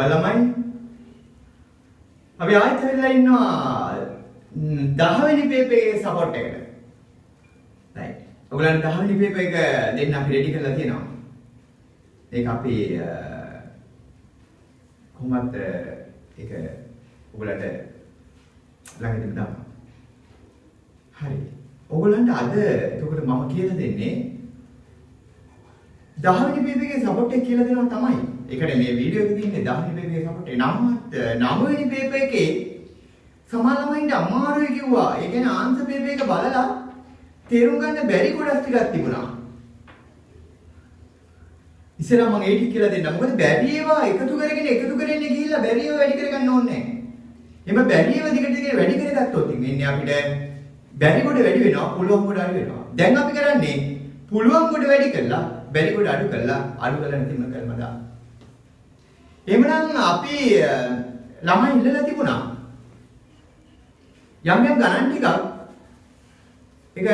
අයවලමයි අපි ආයෙත් වෙලා ඉන්නවා 10 වෙනි පේපර් එකේ සපෝට් එකට. right. ඔයගොල්ලන්ට 10 වෙනි පේපර් එක දෙන්න අපි රෙඩි කරලා තියෙනවා. ඒක අපි කොහොමද ඒක ඔයගොල්ලන්ට ළඟදීම දාන්න. හරි. ඔයගොල්ලන්ට අද එතකොට මම කියලා දෙන්නේ 10 වෙනි පේපර් එකේ සපෝට් එක කියලා දෙනවා තමයි. ඒකට මේ වීඩියෝ එකේ තියෙන්නේ 10 වෙනි පේපර් එකේ සපෝට් එක. 9 වෙනි පේපර් එකේ සමහර ළමයින්ට අමාරුයි කිව්වා. ඒ කියන්නේ ආන්සර් පේපර් එක බලලා තේරුම් ගන්න බැරි කොටස් ටිකක් තිබුණා. ඉස්සෙල්ලා මම ඒක කියලා දෙන්නම්. මොකද බැරි ඒවා එකතු කරගෙන ගිහිල්ලා බැරි ඒවා වැඩි කරගන්න ඕනේ නැහැ. එහම බැරි ඒවා දිගට වැඩි කරගත්තොත් ඉන්නේ අපිට බැරි කොට වැඩි වෙනවා, පුළුවන් කොට අඩු වෙනවා. දැන් අපි කරන්නේ පුළුවන් කොට වැඩි කරලා බැරි කොට අඩු කරලා නැතිම කරනවා දා. එහෙමනම් අපි ළමයි ඉල්ලලා තිබුණා යම් ගණන් ටිකක් ඒක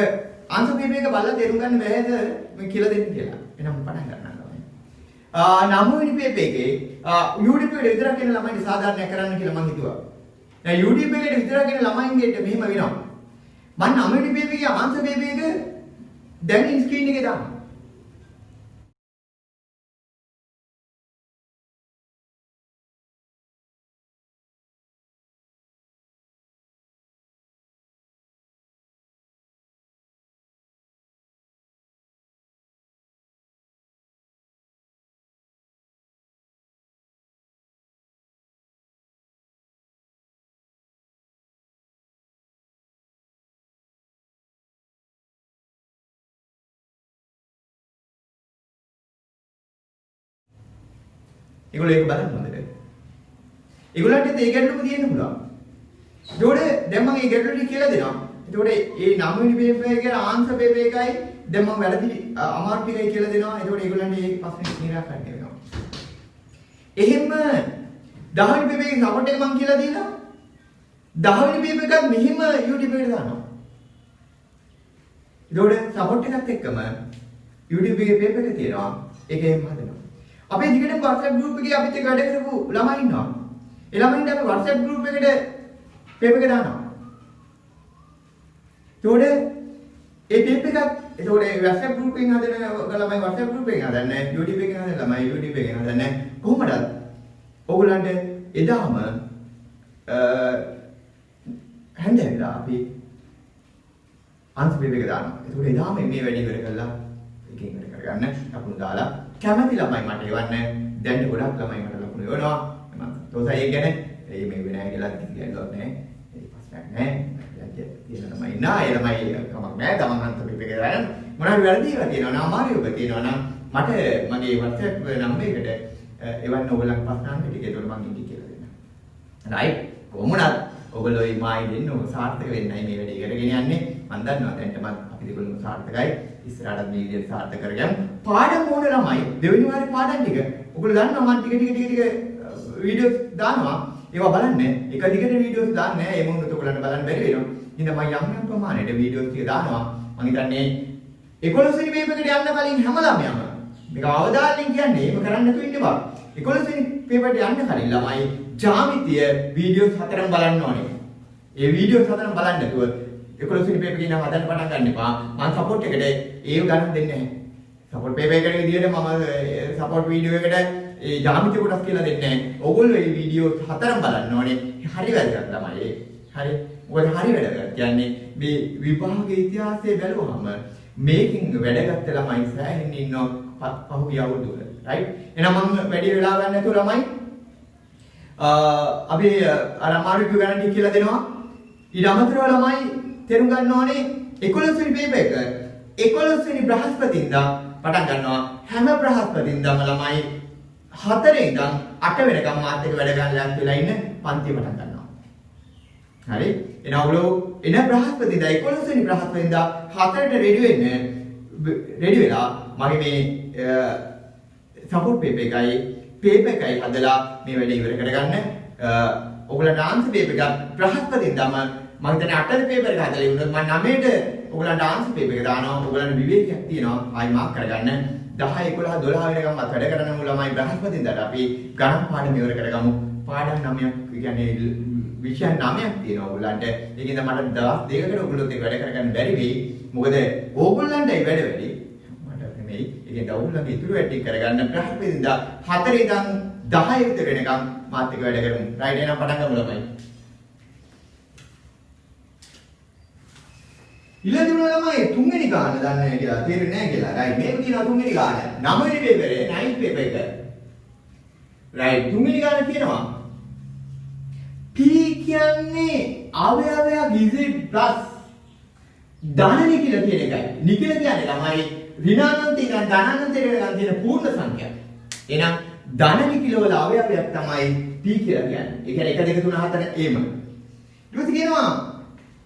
ආන්සර් පේපර් එක බලලා තේරුම් ගන්න බැහැද මම කියලා දෙන්න කියලා. එහෙනම් පටන් ගන්නවා. 9 වෙනි පේපර් එකේ YouTube එකට විතරක් එන ළමයින්ට සාධාරණයක් කරන්න කියලා මම හිතුවා. දැන් YouTube එකට විතරක් එන ළමයින්ගෙට මෙහෙම වෙනවා. මම 9 වෙනි පේපර් එකේ ආන්සර් පේපර් එක දැන් ස්ක්‍රීන් එකේ දානවා. ඒගොල්ලෝ ඒක බලන්න හොඳට. ඒගොල්ලන්ට ඒ ගැටලුව තියෙන්න පුළුවන්. ඒකෝට දැන් මම ඒ ගැටලුව ටික කියලා දෙනවා. ඒකෝට මේ 9 වෙනි පේපර් එකේ ආන්සර් පේපර් එකයි දැන් මම වැරදි අමාරු ටිකයි කියලා දෙනවා. ඒකෝට ඒගොල්ලන්ට මේ ප්‍රශ්නේ නිරාකරණය වෙනවා. එහෙම 10 වෙනි පේපර් එකේ සපෝට් එක මම කියලා දීලා 10 වෙනි පේපර් එකත් මෙහිම YouTube එකට දානවා. ඒකෝට සපෝට් එකත් එක්කම YouTube එකේ පේපර් එක තියෙනවා. ඒක එහෙම හදනවා. අපේ දිගටම WhatsApp group එකේ අපිත් එක්ක වැඩ කරපු ළමයි ඉන්නවා. ඒ ළමයින්ට අපි WhatsApp group එකට පේපර් එක දානවා. ඒතකොට ඒ පේපර් එකත් ඒතකොට WhatsApp group එකෙන් හදන ළමයි WhatsApp group එකෙන් හදන්නේ, YouTube එකෙන් හදන ළමයි YouTube එකෙන් හදන්නේ. කොහොමද? ඕගොල්ලන්ට එදාම හැන්දෑවිලා අපි ආන්සර් පේපර් එක දානවා. ඒතකොට එදාම මේ වැඩේ ඉවර කරලා එකකින් ඉවර කරගන්න ලකුණු දාලා කැමති ළමයි මට එවන්න. දැන් ගොඩක් ළමයි මට ලකුණු එවනවා. මම තෝසයි ඒ කියන්නේ මේ වෙන අය කියලා කියන්නවත් නැහැ. ඒ ප්‍රශ්නයක් නැහැ. තියෙන ළමයි නෑ. ඒ ළමයි කමක් නැහැ. තමන් අන්ත පේපර් එක දාන්න මොනවාරි වැරදි ඒවා තියෙනවා නම් අමාරුයි ඔබ තියෙනවා නම් මට මගේ WhatsApp නම්බර් එකට එවන්න ඕගොල්ලන් ප්‍රශ්න ටික ඒකට මම ඉන්නේ කියලා දෙන්නම්. රයිට්. කොහොමද ඔයගොල්ලෝ මේ මායි දෙන්න ඕක සාර්ථක වෙන්නයි මේ වැඩේ කරගෙන යන්නේ. මම දන්නවා දැන්ටමත් අපි දෙකොල්ලම සාර්ථකයි. ඉස්සරහට මේ විදිහට සාර්ථක කරගන්න. පාඩම් ඕන ළමයි දෙවෙනි වාරේ පාඩම් ටික ඔයගොල්ලෝ දන්නවා මම ටික වීඩියෝස් දානවා. ඒවා බලන්න. එක දිගට වීඩියෝස් දාන්නේ නැහැ. ඒ මොනවද ඔයගොල්ලන්ට බලන්න බැරි වෙනවා. ඉතින් මම යම් ප්‍රමාණයට වීඩියෝස් ටික දානවා. මම හිතන්නේ 11 වෙනි පේපර් එකට යන්න කලින් හැම ළමයාම මේක අවදානයෙන් කියන්නේ එහෙම කරන්න නැතුව ඉන්න බා. 11 වෙනි පේපර් එකට යන්න කලින් ළමයි ජ්‍යාමිතිය වීඩියෝස් 4ක් බලන්න ඕනේ. ඒ වීඩියෝස් 4ක් බලන්න නැතුව 11 වෙනි පේපර් එක හදන්න පටන් ගන්න එපා. මම සපෝට් එකට ඒව ගන්න දෙන්නේ නැහැ. සපෝට් පේපර් එකට විදියට මම සපෝට් වීඩියෝ එකට ඒ ජ්‍යාමිති කොටස් කියලා දෙන්නේ නැහැ. ඕගොල්ලෝ මේ වීඩියෝ 4ක් බලන්න ඕනේ. හරි වැදගත් ළමයි. හරි. මොකද හරි වැදගත්. කියන්නේ මේ විභාග ඉතිහාසය බැලුවම මේකෙන් වැඩගත් ළමයි සෑහෙන්න ඉන්නවා පහුගිය අවුරුදු වල. රයිට්. එහෙනම් මම වැඩි වෙලා ගන්න නැතුව ළමයි අපි අර අමාරු ගණන් ටික කියලා දෙනවා. ඊට අමතරව ළමයි තේරුම් ගන්න ඕනේ 11 වෙනි පේපර් එක 11 වෙනි බ්‍රහස්පතින්දා පටන් ගන්නවා. හැම බ්‍රහස්පතින්දාම ළමයි 4 ඉඳන් 8 වෙනකම් මාත් එක්ක වැඩ ගන්න ලෑස්ති වෙලා ඉන්න පන්තිය පටන් ගන්නවා. හරි? එන ඔයගොල්ලෝ එන බ්‍රහස්පතින්දා 11 වෙනි බ්‍රහස්පතින්දා 4ට රෙඩි වෙලා මගේ මේ සපෝට් පේපර් එකයි හදලා මේ වැඩේ ඉවර කරගන්න. ඔයගොල්ලන්ට ආන්සර් පේපර් එක බ්‍රහස්පතින්දාම මම හිතන්නේ 8 පේපර් එක හදලා ඉවරනොත් මම 9ට ඔයගොල්ලන්ට ආන්සර් පේපර් එක දානවා. ඔයගොල්ලන්ට විවේකයක් තියෙනවා ආයි මාක් කරගන්න. 10 11 12 වෙනකම් වැඩ කරන ළමයි බ්‍රහස්පතින්දාට අපි ගණන් පාඩම ඉවර කරගමු. පාඩම් 9ක් කියන්නේ විෂය 9ක් තියෙනවා ඕගොල්ලන්ට. ඒකින්ද මට දවස් දෙකකට ඕගොල්ලොත් ඒක වැඩ කරගන්න බැරි වෙයි. මොකද ඕගොල්ලන්ටයි වැඩ වැඩි. මට නෙමෙයි. ඒකින්ද ඕගොල්ලන්ගේ ඉතුරු වැඩ ටික කරගන්න බ්‍රහස්පතින්දා 4 ඉඳන් 10 විතර වෙනකම් මාත් එක්ක වැඩ කරමු. රයිට් එහෙනම් පටන් ගමු ළමයි. ඉලදින ළමයි තුන්වෙනි ගාන දන්නේ නැහැ කියලා තේරෙන්නේ නැහැ කියලා. රයිට් මේක තියෙනවා තුන්වෙනි ගාන. 9 වෙනි පේපරේ 9th පේපර් එක. රයිට් තුන්වෙනි ගාන කියනවා P කියන්නේ අවයවයක් Z plus ධන නිකිල කියන එකයි. නිකිල කියන්නේ ළමයි ඍණානන්තය ඉඳන් ධනානන්තයට වෙනකන් තියෙන පූර්ණ සංඛ්‍යාව. එහෙනම් ධන නිකිල වල අවයවයක් තමයි P කියලා කියන්නේ. ඒ කියන්නේ 1 2 3 4 එම. ඊට පස්සේ කියනවා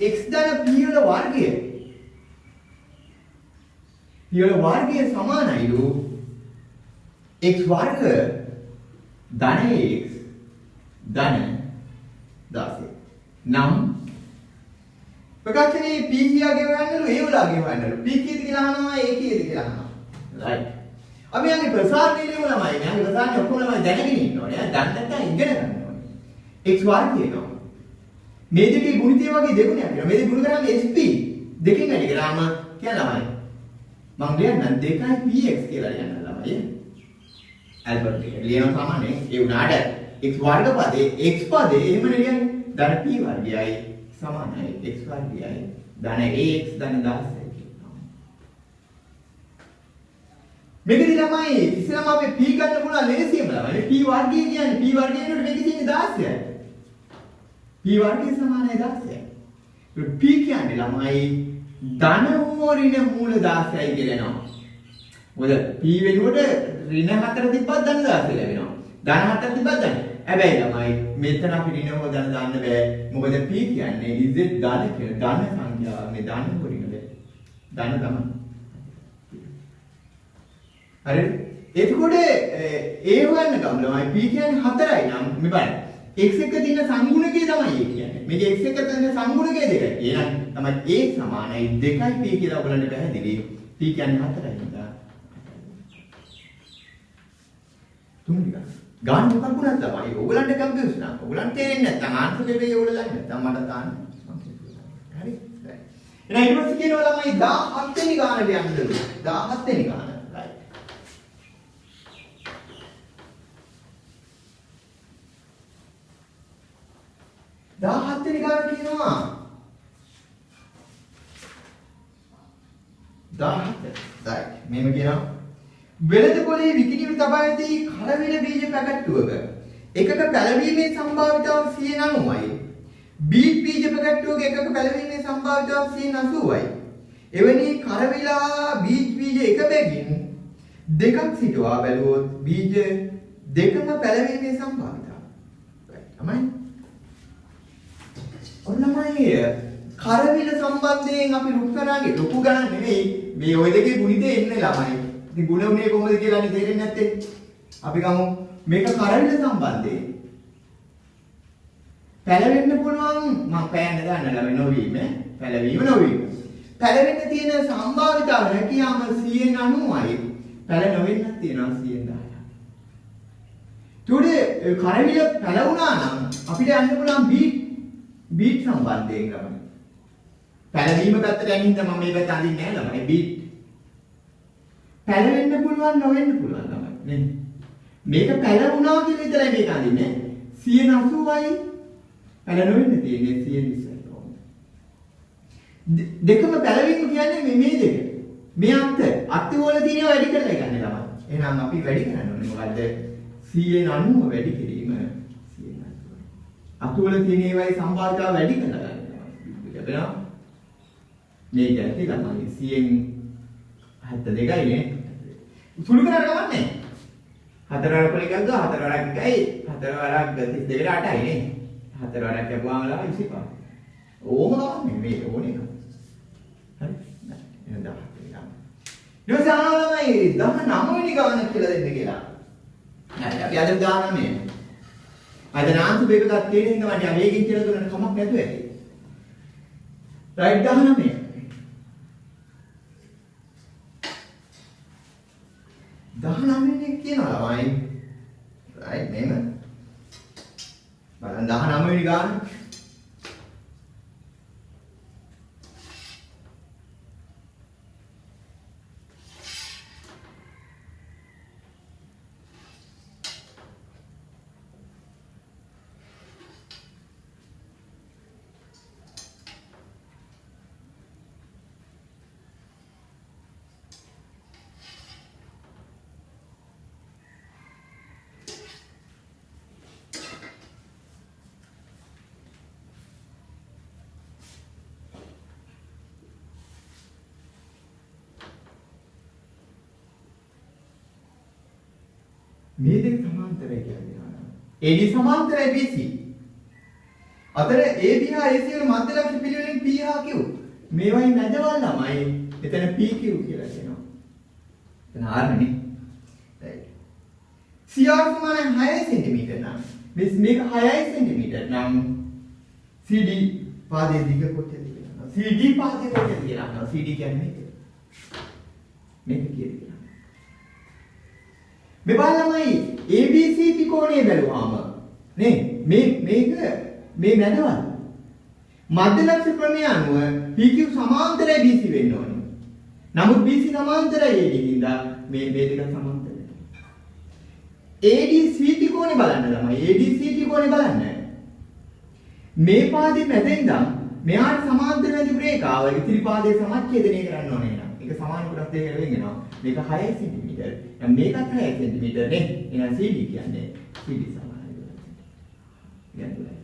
x ධන p වල වර්ගය p වල වර්ගය සමානයිලු x වර්ග ධන x ධන 16 නම් ප්‍රකාශනයේ p කියාගේ වන්නලු ඒ වලගේ වන්නලු p කීයද කියලා අහනවා a කීයද කියලා අහනවා රයිට් අපි යන්නේ ප්‍රසාරණය ලියමු ළමයි නේ අපි ප්‍රසාරණය ඔක්කොම ළමයි දැනගෙන ඉන්න ඕනේ දන්නේ නැත්නම් ඉගෙන ගන්න ඕනේ x වර්ගය කියනවා මේ දෙකේ ගුණිතය වගේ දෙගුණයක් වෙනවා. මේ දෙක ගුණ කරාම SP දෙකෙන් වැඩි කරාම කියන ළමයි. මම ලියන්නම් 2px කියලා ලියන්න ළමයි. ඇල්බර්ට් එක ලියන සාමාන්‍යයෙන් ඒ උනාට x වර්ග පදේ x පදේ එහෙමනේ ලියන්නේ. ධන p වර්ගයයි සමානයි x වර්ගයයි ධන ax ධන 16 කියනවා. මේකදී ළමයි ඉස්සෙල්ලාම අපි p ගන්න පුළුවන් ලේසියම ළමයි. p වර්ගය කියන්නේ p වර්ගය වෙනකොට මේකේ තියෙන්නේ 16යි. p වර්ගය සමානයි 16යි. p කියන්නේ ළමයි ධන හෝ ඍණ මූල 16යි කියලා එනවා. මොකද p වෙනුවට ඍණ 4 තිබ්බත් ධන 16 ලැබෙනවා. ධන 4 තිබ්බත් ධන. හැබැයි ළමයි මෙතන අපි ඍණ හෝ ධන දාන්න බෑ. මොකද p කියන්නේ z ධන කියලා ධන සංඛ්‍යාව මේ ධන හෝ ඍණද ධන තමයි. හරිද? එතකොට ඒ හොයන්න ගමු ළමයි p කියන්නේ 4යි නම් මේ බලන්න. x එක තියෙන සංගුණකය තමයි ඒ කියන්නේ. මේක x එක තියෙන සංගුණකය දෙකයි. එහෙනම් තමයි a සමානයි 2යි p කියලා ඔයගලන්ට පැහැදිලි. p කියන්නේ 4යි නේද? තුන්වෙනි ගාන මොකක් වුණත් තමයි ඔයගලන්ට කම්පියුටර් නම් ඔයගලන්ට තේරෙන්නේ නැත්නම් ආන්සර් දෙකේ ඔයගොල්ලෝ දන්නේ නැත්නම් මට දාන්න. හරි? එහෙනම් ඊට පස්සේ කියනවා ළමයි 17 වෙනි ගානට යන්නද? 17 වෙනි ගාන. රයිට්. 17 වෙනි ගාන කියනවා 17 right මේක කියනවා වෙළඳ පොලේ විකිණියට තබා ඇති කරවිල බීජ පැකට්ටුවක එකක පැලවීමේ සම්භාවිතාව 90යි බීජ බීජ පැකට්ටුවක එකක පැලවීමේ සම්භාවිතාව 80යි එවැනි කරවිලා බීජ එක බැගින් දෙකක් සිටවා බැලුවොත් බීජ දෙකම පැලවීමේ සම්භාවිතාව right තමයි ඔන්නමයි කරවිල සම්බන්ධයෙන් අපි රුක් කරන්නේ ලොකු ගණන් නෙවෙයි මේ ওই දෙකේ ගුණිතේ එන්නේ ළමයි. ඉතින් ගුණ උනේ කොහොමද කියලා නේ තේරෙන්නේ නැත්තේ. අපි ගමු මේක කරවිල සම්බන්ධයෙන්. පැලවෙන්න පුළුවන් මම පෑන්න ගන්න ළමයි නොවීම පැලවීම නොවීම. පැලවෙන්න තියෙන සම්භාවිතාව හැකියාව 90යි. පැල නොවෙන්නත් තියෙනවා 10යි. උඩේ කරවිල පැලවුණා නම් අපිට යන්න පුළුවන් බීට් සම්බන්ධයෙන් ගමන. පැලවීම පැත්තට යන්නේ හින්දා මම මේ පැත්ත අඳින්නේ නැහැ ළමයි බීට්. පැලවෙන්න පුළුවන් නොවෙන්න පුළුවන් ළමයි නේද? මේක පැලවුණා කියලා විතරයි මේක අඳින්නේ. 180යි පැල නොවෙන්න තියෙන්නේ 120යි. දෙකම පැලවීම කියන්නේ මේ දෙක. මේ අත් වල තියෙන වැඩි කරලා ගන්න ළමයි. එහෙනම් අපි වැඩි කරන්න ඕනේ මොකද්ද? 190 වැඩි කිරීම 190. අතුවල තියෙන ඒවායි සම්භාවිතාව වැඩි කරලා ගන්න. ලැබෙනවා. මේක ඇති ළමයි 172යි නේ. සුළු කරලා ගමන්නේ. 4 වරක් වල එකක් ගා 4 වරක් එකයි 4 වරක් 32ට 8යි නේ. 4 වරක් ලැබුවාම ළමයි 25. ඕම ගමන්නේ මේක ඕනේ එක. හරි. එහෙනම් 10. ඊට ළමයි 19 වෙනි ගාන කියලා දෙන්න කියලා. හරි අපි අද 19. අද නාන්තු බේබ එකක් තියෙන හින්දා මම වේගෙන් කියලා දුන්නට කමක් නැතුව ඇති. රයිට් 19. පළවෙනි ගාන. මේ දෙක සමාන්තරයි කියලා දෙනවා. AD සමාන්තරයි BC. අතර AB හා AC වල මධ්‍ය ලක්ෂ පිළිවෙලින් P හා Q. මේවයි මැදවල් ළමයි එතන PQ කියලා කියනවා. එතන R නේ. right. CR සමාන 6 cm නම් මේක 6 cm නම් CD පාදයේ දිග කොච්චරද කියලා. CD පාදයේ කොච්චරද කියලා. CD කියන්නේ මේක කියන්නේ. මේ බලන්නමයි ABC ත්‍රිකෝණය බැලුවාම නේ මේක මේ මැදවල් මධ්‍ය ලක්ෂ ක්‍රමය අනුව PQ සමාන්තරයි BC වෙන්න ඕනේ. නමුත් BC සමාන්තරයි AD හින්දා මේ දෙක සමාන්තරයි. ADC ත්‍රිකෝණය බලන්න ළමයි. ADC ත්‍රිකෝණය බලන්න. මේ පාදේ මැද ඉඳන් මෙයාට සමාන්තර වෙන රේඛාව ඉතිරි පාදේ සමච්ඡේදනය කරන්න ඕනේ නේද? ඒක සමාන කොටස් දෙකකට වෙන්නවා. මේක 6 cm. දැන් මේකත් 6 cm නේ. එහෙනම් CD කියන්නේ CD සමානයි. කියන්නේ.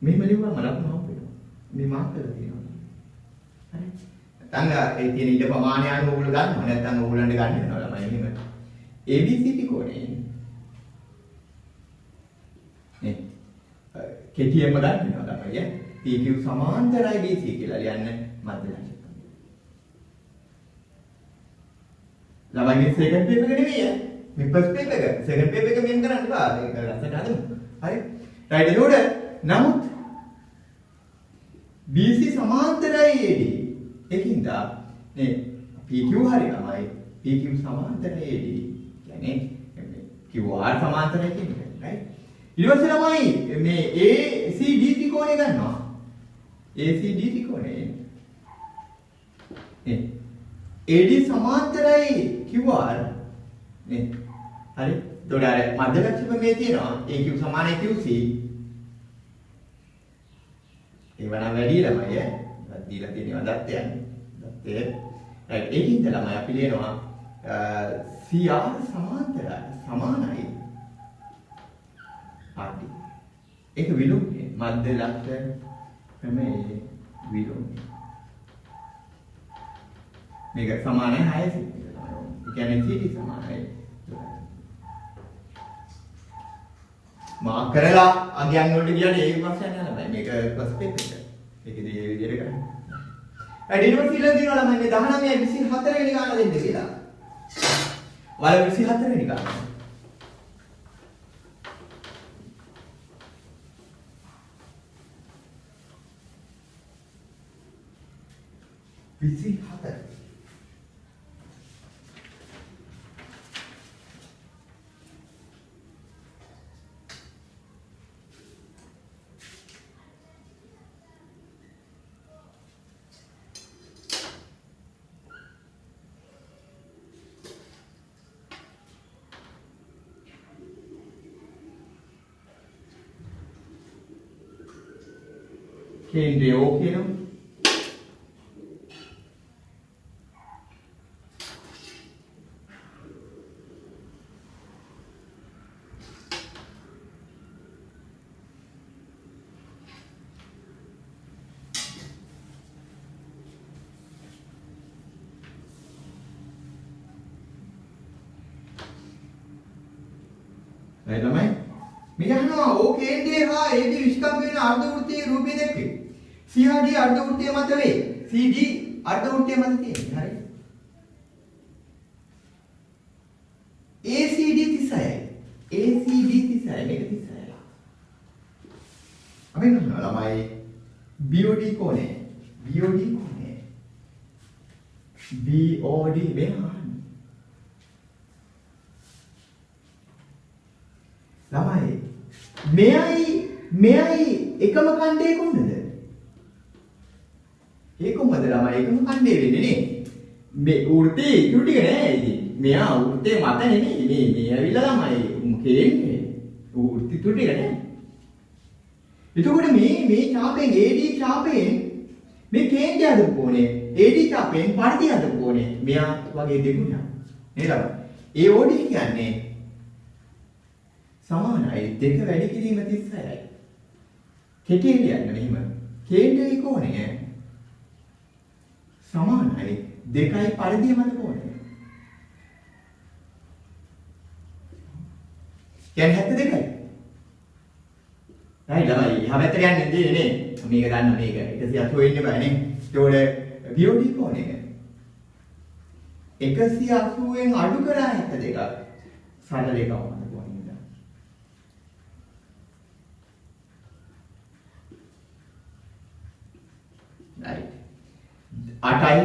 මෙහෙම ලිව්වම ලකුණු හම්බ වෙනවා. මේ මාක් කරලා තියෙනවා. හරි. නැත්නම් ඒ තියෙන ඉඩ ප්‍රමාණය අනුව ඕගොල්ලෝ ගන්නවා. නැත්නම් ඕගොල්ලන්ට ගන්න වෙනවා ළමයි එහෙම. ABC ත්‍රිකෝණය නේ. කෙටියෙන්ම ගන්න වෙනවා ළමයි. PQ සමාන්තරයි BC කියලා ලියන්න මධ්‍ය ලක්ෂ. ළමයි මේ සෙකන්ඩ් පේපර් එක නෙවෙයි මේ ෆස්ට් පේපර් එක. සෙකන්ඩ් පේපර් එක මෙන් කරන්න බෑ. ඒක ලස්සට හදමු. හරි. රයිට් එතකොට නමුත් BC සමාන්තරයි AD. ඒකින්ද නේ PQ හරි ළමයි. PQ සමාන්තරයි AD. කියන්නේ QR සමාන්තරයි කියන්නේ. රයිට්. ඊට පස්සේ ළමයි මේ ACD ත්‍රිකෝණය ගන්නවා. ACD ත්‍රිකෝණය නේ AD සමාන්තරයි QR නේ. හරි. එතකොට අර මධ්‍ය ලක්ෂ මේ තියෙනවා AQ සමානයි QC. ඒව නම් වැඩි ළමයි ඈ. දීලා තියෙනවා දත්තයන්. දත්තේ. රයිට්. ඒකින්ද ළමයි අපි ලියනවා CR සමාන්තරයි සමානයි RD. ඒක විලුම්නේ මධ්‍ය ලක්ෂ ක්‍රමයේ විලුම්නේ. මේක සමානයි 6 cm. ඒ කියන්නේ CD සමානයි. මාක් කරලා අගයන් වලට කියන්නේ ඒක ප්‍රශ්නයක් නෑ ළමයි. මේක ෆස්ට් පේපර් එක. ඒකේදී මේ විදිහට කරන්නේ. ඊට පස්සේ ඉල්ලලා දිනවා ළමයි මේ 19 24 වෙනි ගාන දෙන්න කියලා. වල 24 වෙනි ගාන. 24. केंद्रीय ओकेनो ළමයි මේ ගන්නවා ඕ කේන්ද්‍රය හා AB විස්කම් වෙන අර්ධවෘත්තයේ රූපය දැක්කේ. CRD අර්ධවෘත්තය මත වේ. CD අර්ධවෘත්තය මත තියෙන්නේ. හරි. ACD 36යි. ACD 36 මේක 36යි. අපි ගන්නවා ළමයි BOD කෝණය. BOD කෝණය. BOD වෙනවා. ළමයි මෙයයි මෙයයි එකම ඛණ්ඩයේ කොන්නද? ඒ කොහමද ළමයි එකම ඛණ්ඩයේ වෙන්නේ නේ? මේ වෘත්තේ ඉතුරු ටික නෑ ඉතින්. මෙයා වෘත්තේ මත නෙමෙයි මේ ඇවිල්ලා ළමයි කේන්නේ. වෘත්ති ඉතුරු ටික නෑ. එතකොට මේ ඡාපයෙන් AD ඡාපයෙන් මේ කේන්ද්‍රය හදපු ඕනේ. AD ඡාපයෙන් පරිධිය හදපු ඕනේ. මෙයා වගේ දෙගුණයක්. නේද? ඒ OD කියන්නේ සමානයි දෙක වැඩි කිරීම 36යි. කෙටියෙන් කියන්න මෙහිම කේන්ද්‍රයේ කෝණය සමානයි දෙකයි පරිධිය මත කෝණය. කියන්නේ 72යි. right ළමයි එහා පැත්තට යන්නේ නේ නේ. මේක ගන්න මේක 180 වෙන්න බෑ නේ. ඒතකොට BOD කෝණය 180න් අඩු කරා 72ක් සරල එකක් වань කෝණය. right 8යි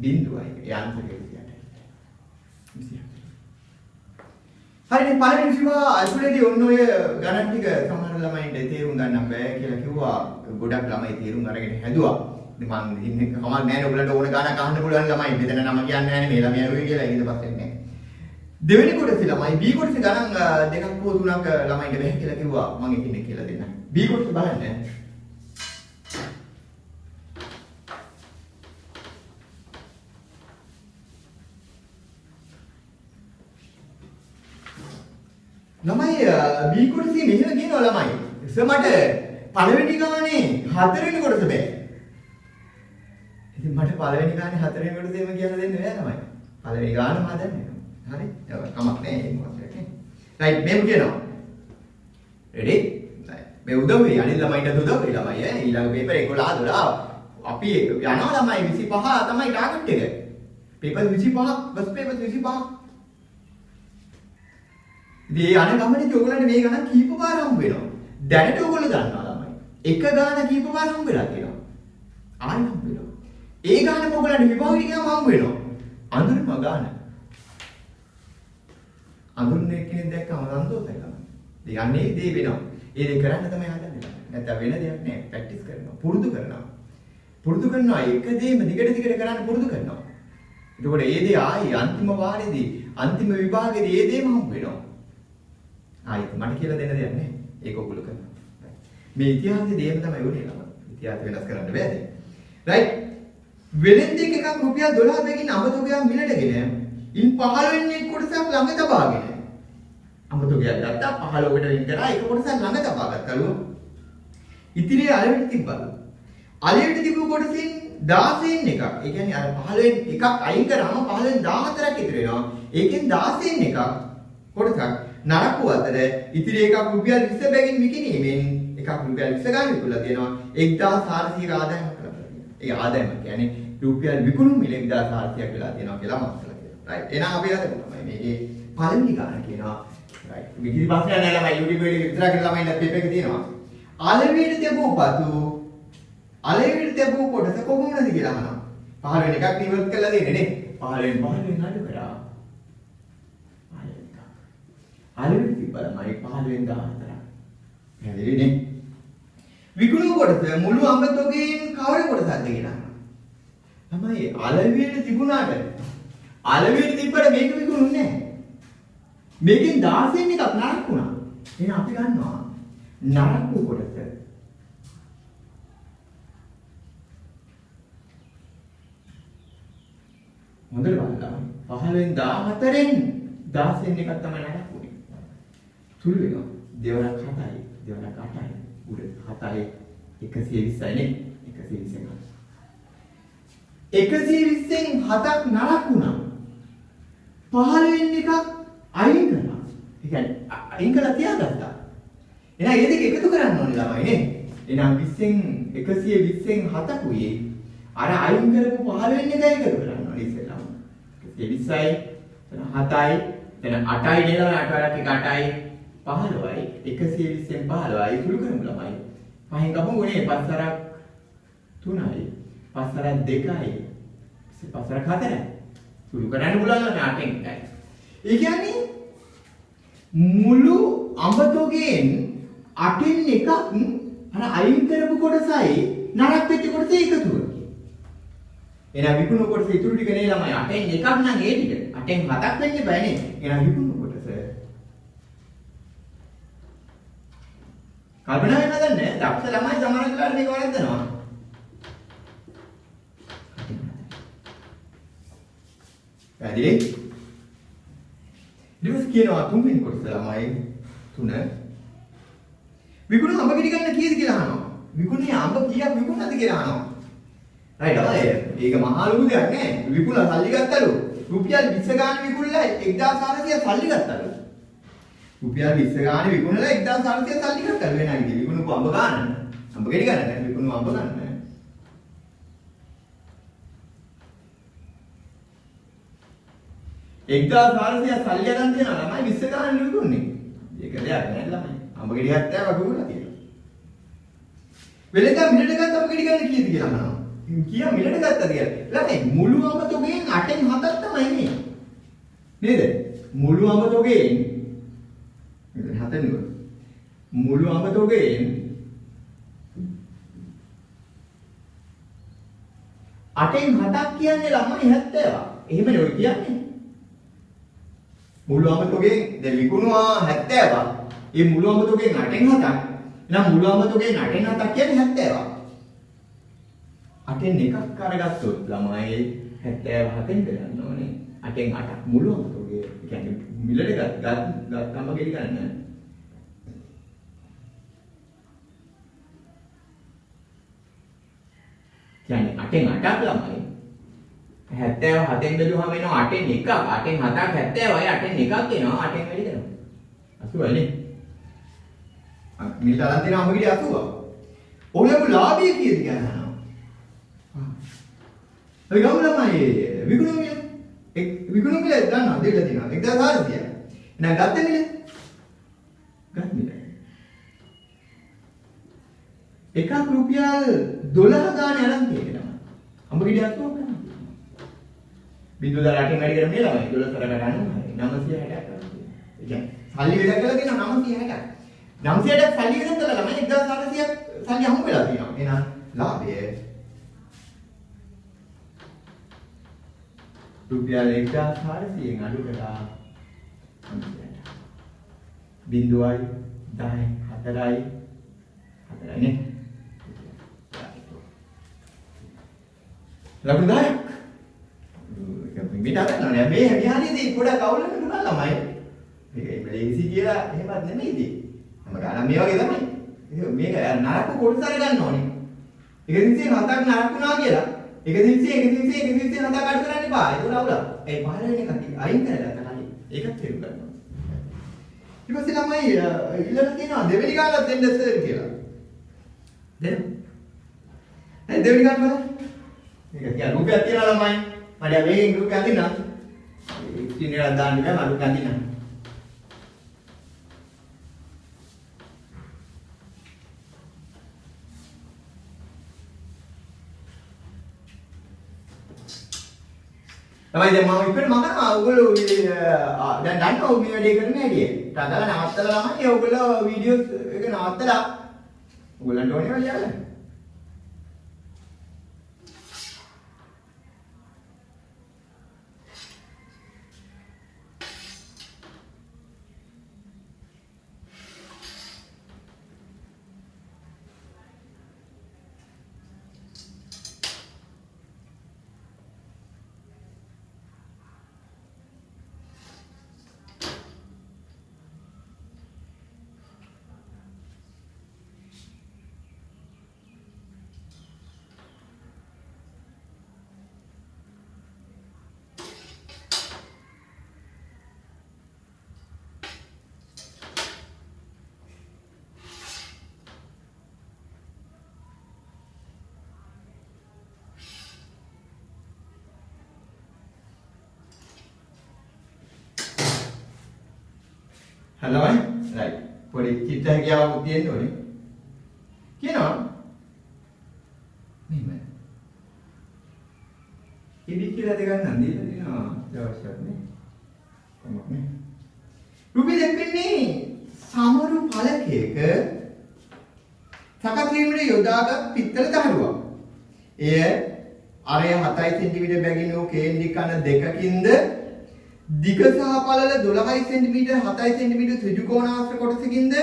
බිඳුවයි යාන්ත්‍රිකය කියන්නේ. හරිනේ පළවෙනි විෂයවා අසුරේදී ඔන්න ඔය ගණන් ටික සමහර ළමයින්ට තේරුම් ගන්න බෑ කියලා කිව්වා. ගොඩක් ළමයි තේරුම් අරගෙන හැදුවා. ඉතින් මම ඉන්නේ කමක් නැහැ නේ ඔයගලන්ට ඕන ගණන් අහන්න පුළුවන් ළමයි. මෙතන නම කියන්නේ නැහැ නේ මේ ළමයි අරුවේ කියලා ඊට පස්සේ නෑ. දෙවෙනි කොටසේ ළමයි B කොටසේ ගණන් දෙකක් හෝ තුනක් ළමයින්ට බෑ කියලා කිව්වා. මම එකින් එක කියලා දෙන්නම්. B කොටස බලන්න. ළමයි B කොටසේ මෙහෙම කියනවා ළමයි. මට පළවෙනි ගානේ හතරවෙනි කොටස බෑ. ඉතින් මට පළවෙනි ගානේ හතරවෙනි කොටසේම කියලා දෙන්න බෑ ළමයි. පළවෙනි ගානම හදන්න. හරි? කමක් නෑ ඒක මොකක්ද? රයිට් මේක කියනවා. රෙඩි? මේ උදව් වෙයි අනිත් ළමයින්ට උදව් වෙයි ළමයි ඈ. ඊළඟ පේපර් 11 12 අපි යනවා ළමයි 25 තමයි ටාගට් එක. Paper 25 bus paper 25. මේ අන ගමනේදී ඔයගොල්ලන්ට මේ ගණන් කීප පාර හම්බ වෙනවා. දැනට ඔයගොල්ලෝ දන්නවා ළමයි. එක ගාන කීප පාර හම්බ වෙලා තියෙනවා. ආයෙ හම්බ වෙනවා. ඒ ගානම ඔයගොල්ලන්ට විභාගෙට ගියාම හම්බ වෙනවා. අඳුරම ගාන. අඳුරන්නේ කෙනෙක් දැක්කම සන්තෝෂයි ළමයි. ඒ යන්නේ දේ වෙනවා. ඒ දේ කරන්න තමයි හදන්නේ. නැත්නම් වෙන දෙයක් නෑ. ප්‍රැක්ටිස් කරනවා. පුරුදු කරනවා. පුරුදු කරනවා එක දේම දිගට කරන්න පුරුදු කරනවා. එතකොට ඒ දේ ආයි අන්තිම වාරේදී අන්තිම විභාගයේදී ඒ දේම හම්බ වෙනවා. ආයෙත් මට කියලා දෙන්න දෙයක් නැහැ. ඒක ඔගොල්ලෝ කරනවා. මේ ඉතිහාසයේ දේම තමයි උනේ ළමයි. ඉතිහාස වෙනස් කරන්න බෑනේ. රයිට්. වෙලෙන්දෙක් එකක් රුපියල් 12 බැගින් අමතකයක් මිලටගෙන ඉන් 15 වෙනි කොටසක් ළඟ තබාගෙන අමතකයක් ගත්තා 15කට වෙන් කරා එක කොටසක් ළඟ තබා ගත්තලු. ඉතිරිය අලෙවිට තිබ්බලු. අලෙවිට තිබු කොටසින් 16න් එකක්. ඒ කියන්නේ අර 15න් එකක් අයින් කරාම 15න් 14ක් ඉතුරු වෙනවා. ඒකෙන් 16න් එකක් කොටසක් නරකු අතර ඉතිරි එකක් රුපියල් 20 බැගින් විකිණීමෙන් එකක් රුපියල් 20 ගන්න විකුණලා තියෙනවා 1400ක ආදායමක් කරලා තියෙනවා. ඒ ආදායම කියන්නේ රුපියල් විකුණුම් මිල 1400ක් වෙලා තියෙනවා කියලා මම කියලා කියනවා. රයිට්. එහෙනම් අපි අද තමයි මේකේ පළවෙනි ගාන කියනවා. රයිට්. විකිණි පාස්ලා නෑ ළමයි YouTube එකේ විතර කියලා ළමයි පේපර් එක තියෙනවා. අලෙවිට තිබූ පතු අලෙවිට තිබූ කොටස කොහොමද කියලා අහනවා. 15 වෙනි එකක් නිවර්ත් කරලා දෙන්නේ නේ. 15න් අඩු කරා. අලෙවිට තිබ්බලමයි 15න් 14ක්. හැදෙන්නේ. විකුණු කොටස මුළු අංගතෝගෙන් කවර කොටසක්ද කියලා. තමයි අලෙවිට තිබුණාට අලෙවිට තිබ්බට මේක විකුණුන්නේ නැහැ. මේකෙන් 16න් එකක් නරක වුණා. එහෙනම් අපි ගන්නවා නරක කොටස. හොඳට බලන්න. 15න් 14න් 16න් එකක් තමයි නරක වුනේ. සුළු වෙනවා. දෙවරක් 7යි, දෙවරක් 8යි, උඩ 7යි 120යි නේ. 120 120න් 7ක් නරක වුණා. 15න් එකක් අයින් කරනවා. ඒ කියන්නේ අයින් කරලා තියාගත්තා. එහෙනම් මේ දෙක එකතු කරන්න ඕනේ ළමයි නේ. එහෙනම් 120න් 7කුයි අර අයින් කරපු 15න් එකයි එකතු කරන්න ඕනේ ඉස්සෙල්ලාම. 120යි, එතන 7යි, එතන 8යි නේද? 8 වලට එක 8යි 15යි 120න් 15යි සුළු කරමු ළමයි. පහෙන් ගමු උනේ 5 සරක් 3යි 5 සරක් 2යි 5 සරක් 4යි සුළු කරන්න පුළුවන් 8න් එකයි. ඒ කියන්නේ මුළු අඹතොගෙන් 8න් එකක් අර අයින් කරපු කොටසයි නරක වෙච්ච කොටස එකතු කරනවා. එහෙනම් විකුණු කොටස ඉතුරු ටික නේ ළමයි 8න් එකක් නම් ඒ ටික 8න් 7ක් වෙන්න බෑනේ. එහෙනම් විකුණු කොටස කල්පනා වෙනවද නැහැ? දක්ෂ ළමයි සමහර වෙලාවට මේක වරද්දනවා. පැහැදිලි? ඊට කියනවා තුන්වෙනි කොටස ළමයි 3 විකුණු අඹ ගෙඩි ගන්න කීයද කියලා අහනවා. විකුණුනේ අඹ කීයක් විකුණනද කියලා අහනවා. රයිට් අය ඒක මහා ලොකු දෙයක් නෑ. විකුණලා සල්ලි ගත්තලු. රුපියල් 20 ගාන විකුණලා 1400 සල්ලි ගත්තලු. රුපියල් 20 ගාන විකුණලා 1400 සල්ලි ගත්තලු. වෙනා ඉතින් විකුණුකෝ අඹ ගන්න. අඹ ගෙඩි ගන්න නෑ විකුණු අඹ ගන්න. 1400 සල්ලි අරන් තියනවා ළමයි 20 ගාන විකුණන්නේ. ඒක දෙයක් නෑ ළමයි. අඹ ගෙඩි 70ක් විකුණලා තියෙනවා. වෙලෙන්දා මිලට ගත්ත අඹ ගෙඩි ගන්න කීයද කියලා අහනවා. කියා මිලට ගත්තද කියලා. ළමයි මුළු අඹ තොගෙන් 8න් 7ක් තමයි මේ. නේද? මුළු අඹ තොගෙන් මෙතන 7 නෙවෙයි. මුළු අඹ තොගෙන් 8න් 7ක් කියන්නේ ළමයි 70ක්. එහෙමනේ ඔය කියන්නේ. මුළු අඹ තොගෙන් දැන් විකුණුවා 70ක්. ඒ මුළු අඹ තොගෙන් 8න් 7ක්. එහෙනම් මුළු අඹ තොගෙන් 8න් 7ක් කියන්නේ 70ක්. 8න් එකක් අරගත්තොත් ළමයි 77න් බෙදන්න ඕනේ. 8න් 8ක් මුළු අඹ තොගේ. ඒ කියන්නේ මිලට ගත්තම ගෙඩි ගන්න. කියන්නේ 8න් 8ක් ළමයි 77න් බෙදුවහම එනවා 8න් 1ක් 8න් 7ක් 70යි 8න් 1ක් එනවා 8න් වැඩි කරනවා 80යි නේ මිල තරම් තියෙනවා අඹ ගෙඩි 80. ඔයගොල්ලෝ ලාභය කීයද කියලා අහනවා. අපි ගමු ළමයි විකුණු මිල දන්නවා දෙන්න තියෙනවා 1400. එහෙනම් ගත්ත මිල ගත් මිල එකක් රුපියල් 12 ගානේ අරන් තියෙනවා. අඹ ගෙඩි 80ක් ගන්න. බිඳුව දාලා 8න් වැඩි කරන්නේ ළමයි 12 කරකට 960ක් ගන්න. ඒ කියන්නේ සල්ලි වෙදක් කරලා තියෙනවා 960ක්. 960ක් සල්ලි වෙදක් කරලා ළමයි 1400ක් සල්ලි හම්බ වෙලා තියෙනවා. එහෙනම් ලාභය රුපියල් 1400න් අඩු කළා 960. බිඳුවයි 10යි 4යි 4යි නේ. ලකුණු 10ක්. ඒක පිට අරනවා මේ විහාරයේදී පොඩක් අවුලකට දුනා ළමයි. මේක ලේසි කියලා එහෙමත් නෙමෙයි ඉතින්. මම ගන්න මේ වගේ තමයි. මේක නරක කොටස අරගන්න ඕනේ. 127ක් නරකුණා කියලා. 127 නතර අඩු කරන්න එපා. ඒක අවුලක්. ඒ පහළ වෙන එක අයින් කරලා තමයි. ඒකත් තේරුම් ගන්න ඕනේ. ඊට පස්සේ ළමයි ඉල්ලලා තියෙනවා දෙවෙනි ගානක් දෙන්න සර් කියලා. දෙන්න. දෙවෙනි ගාන බලන්න. මේක තියා රුපියල් තියනවා ළමයි. මට මේකෙන් රුපියල් දින්නම්. ඉතින් නේද දාන්න බෑ මම රුපියල් දින්නම්. තමයි දැන් මම ඉතින් මගනවා ඔයගොල්ලෝ දැන් දන්නවා මේ වැඩේ කරන හැටි. ටගල නවත්තලා ළමයි ඔයගොල්ලෝ වීඩියෝස් එක නවත්තලා ඔයගොල්ලන්ට ඕනේ වෙලාව ලියන්න. හලෝ රයිට් පොඩි චිත්ත හැකියාවක් තියෙන්න ඕනේ කියනවා මෙහෙම ඉදි කියලා දෙකක් නම් දීලා දෙනවා අවශ්‍යත් නේ කොහොමද නේ රුපියල් දෙන්නේ සමරු ඵලකයක කිරීමට යොදාගත් පිත්තල තහඩුවක්. එය අරය 7 cm බැගින් වූ කේන්ද්‍රික කණ දෙකකින්ද දිග සහ පළල 12 cm 7 cm ඍජු කෝණාශ්‍ර කොටසකින්ද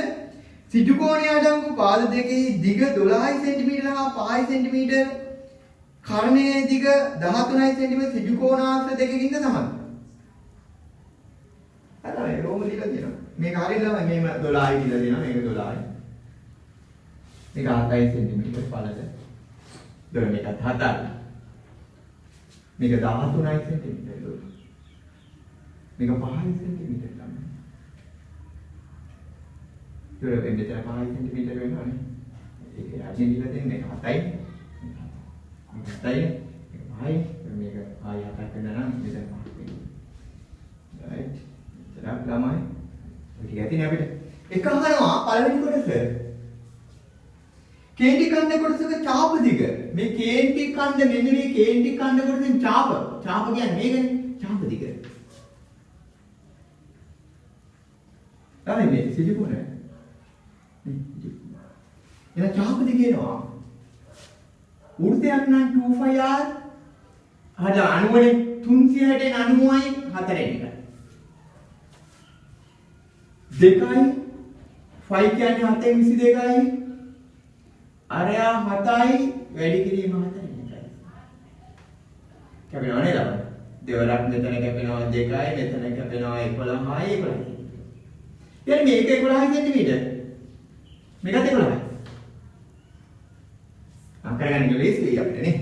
ඍජු කෝණය අඩංගු පාද දෙකෙහි දිග 12 cm හා 5 cm කර්ණයේ දිග 13 cm ඍජු කෝණාශ්‍ර දෙකකින්ද සමත්. හරි රෝම දීලා තියෙනවා. මේක හරියටම මේම 12යි කියලා දෙනවා. මේක 12යි. මේක 7 cm පළල. දොර මේකත් 7යි. මේක 13 cm දොර. මේක 5 cm තමයි. දොර මෙතන 5 cm වෙනවනේ. ඒක රජේ දීලා දෙන්නේ 7යි. 7යි. මේක 5යි. මේක 5යි 7ක් වෙනවා නම් මෙතන 5ක් වෙනවා. right. ඒක ළමයි. ටික ඇතිනේ අපිට. එක අහනවා පළවෙනි කොටස. කේන්ති කන්ද කොටසක ඡාප දිග. මේ කේන්ති කන්ද මෙන්න මේ කේන්ති කන්ද කොටසෙන් ඡාප. ඡාප කියන්නේ මේකනේ. ඡාප දිග. තමයි මේ සිදුකුණ. එන ඡාප දිග එනවා. වෘත්තයක් නම් 2πr හද අණුවනේ 360 90යි 4 එක. දෙකයි 5 කියන්නේ 722යි අරයා 7යි වැඩි කිරීම 4යි. කැපෙනවා නේද? දෙවරක් මෙතන කැපෙනවා 2යි මෙතන කැපෙනවා 11යි 11යි. يعني මේක 11 සෙන්ටිමීටර්. මේකත් 11යි. අකරගන්න ලේසියි අපිට නේ.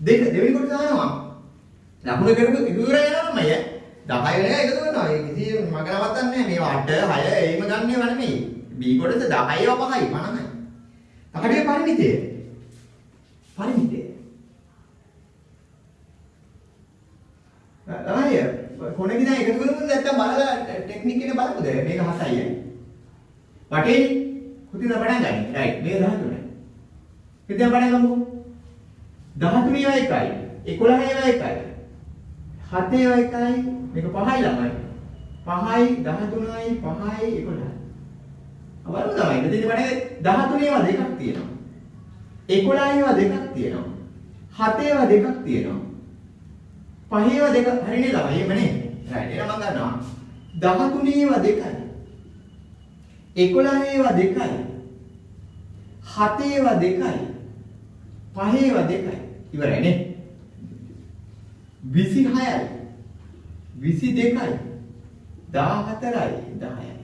දෙවෙනි කොටස දානවා. ලකුණු කරපු ඉවර යනවාමයි ඈ. 10 වෙන එකතු කරනවා. ඒ කිසි මග නවත්තන්නේ නැහැ. මේවා 8 6 එහෙම ගන්නව නෙමෙයි. B කොටස 10යි 5යි 50යි. අපේ පරිමිතය. පරිමිතය. තමයි කොනේ ගිනා එකතු කරමුද නැත්නම් බලලා ටෙක්නික් එක බලමුද? මේක 7යි. වටේ කුටින පටන් ගන්න. රයිට්. මේක 13යි. ඉතින් පටන් ගමු. 13 ඒවා එකයි. 11 ඒවා එකයි. 7 ඒවා එකයි. මේක 5යි ළමයි. 5යි 13යි 5යි 11යි. අවරු තමයි. මෙතන වඩා 13 ඒවා දෙකක් තියෙනවා. 11 ඒවා දෙකක් තියෙනවා. 7 ඒවා දෙකක් තියෙනවා. 5 ඒවා දෙක හරිනේ ළමයි. එහෙමනේ. රයිට්. එහෙනම් මම ගන්නවා. 13 ඒවා දෙකයි. 11 ඒවා දෙකයි. 7 ඒවා දෙකයි. 5 ඒවා දෙකයි. ඉවරයි නේ. 26යි. 22යි. 14යි 10යි.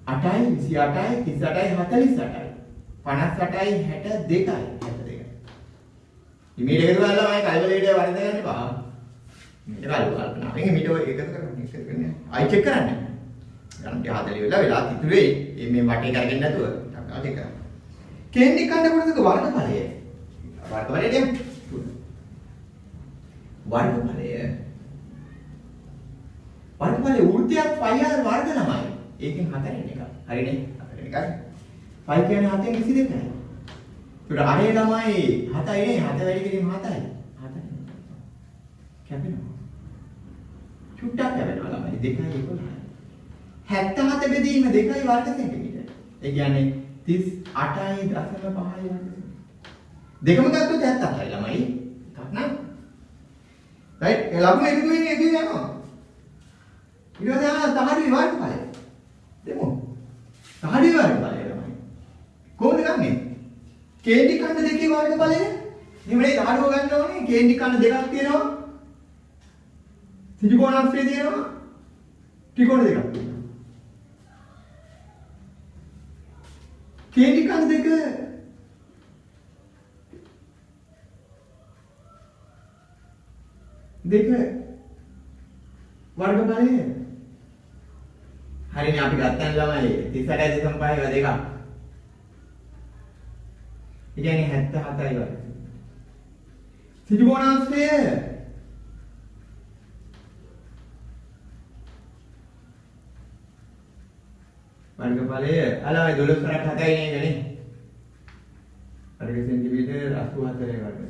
8යි 28යි 38යි 48යි 58යි 62යි 62යි. ඉමේල් එකේ දාලා මම කල්පලේට වරද ගන්න එපා. මේක කල්පනා. මේක මීට එකතු කරන්නේ. ආයි චෙක් කරන්න. ගන්න 40 වෙලා තිතුවේ මේ වටේ කරගෙන නැතුව ටක් ටික. කේන්ති කණ්ඩ කොටසක වර්ගඵලය. වර්ගඵලය දෙමු. වර්ගඵලය වෘත්තයක් πr වර්ග ළමයි. ඒකෙන් 4 වෙන එක. හරිනේ? 4 වෙන එකයි. 5 කියන්නේ 7න් 22යි. ඒකට අරේ ළමයි 7යි නේ. 7 වැඩි කිරීම 7යි. 7යි. කැපෙනවා. චුට්ටක් කැපෙනවා ළමයි. 2යි 11යි. 77 බෙදීම 2යි වර්ග සෙන්ටිමීටර. ඒ කියන්නේ 38යි 0.5යි වර්ග. දෙකම ගත්තොත් 78යි ළමයි. එකක් නෑ. right ඒ ලකුණ එකතු වෙන්නේ එකේ යනවා ඊට පස්සේ තහඩුවේ වර්ගඵලය දෙමු තහඩුවේ වර්ගඵලය ළමයි කොහොමද ගන්නෙ කේන්ති කණ්ඩ දෙකේ වර්ගඵලය නෙමෙයි තහඩුව ගන්න ඕනේ කේන්ති කණ්ඩ දෙකක් තියෙනවා ත්‍රිකෝණාශ්‍රය තියෙනවා ත්‍රිකෝණ දෙකක් තියෙනවා කේන්ති කණ්ඩ දෙක වර්ගඵලය හරිනේ අපි ගත්තන් ළමයි 38.5 ඒවා දෙකක්. ඒ කියන්නේ 77යි වර්ග. ත්‍රිකෝණාශ්‍රය වර්ගඵලය අලවයි 12ක් 7යි නේද නේ? වර්ග සෙන්ටිමීටර 84 වර්ග.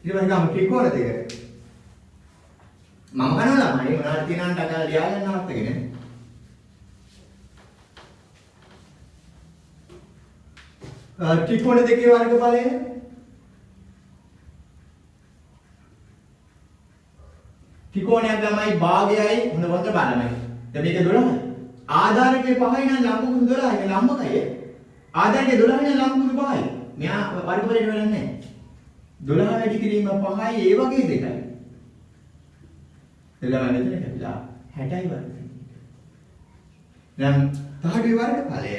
ඊට පස්සේ ගමු ත්‍රිකෝණ දෙක. මම කරනවා ළමයි මොනවද තියෙනවද අකල් ලියා ගන්න අවස්ථගෙන. ත්‍රිකෝණ දෙකේ වර්ගඵලය ත්‍රිකෝණයක් ළමයි භාගයයි හොඳ බලමයි. දැන් මේක 12යි. ආධාරකයේ 5යි නම් ලම්බකුරු 12යි. මේ ලම්බකය. ආධාරකයේ 12යි නම් ලම්බකුරු 5යි. මෙයා වර්ගඵලයට වෙන්නේ නැහැ. 12 වැඩි කිරීම 5යි ඒ වගේ දෙකයි. එළම මෙතන කැපිලා 60යි වර්ග. දැන් තහඩුවේ වර්ගඵලය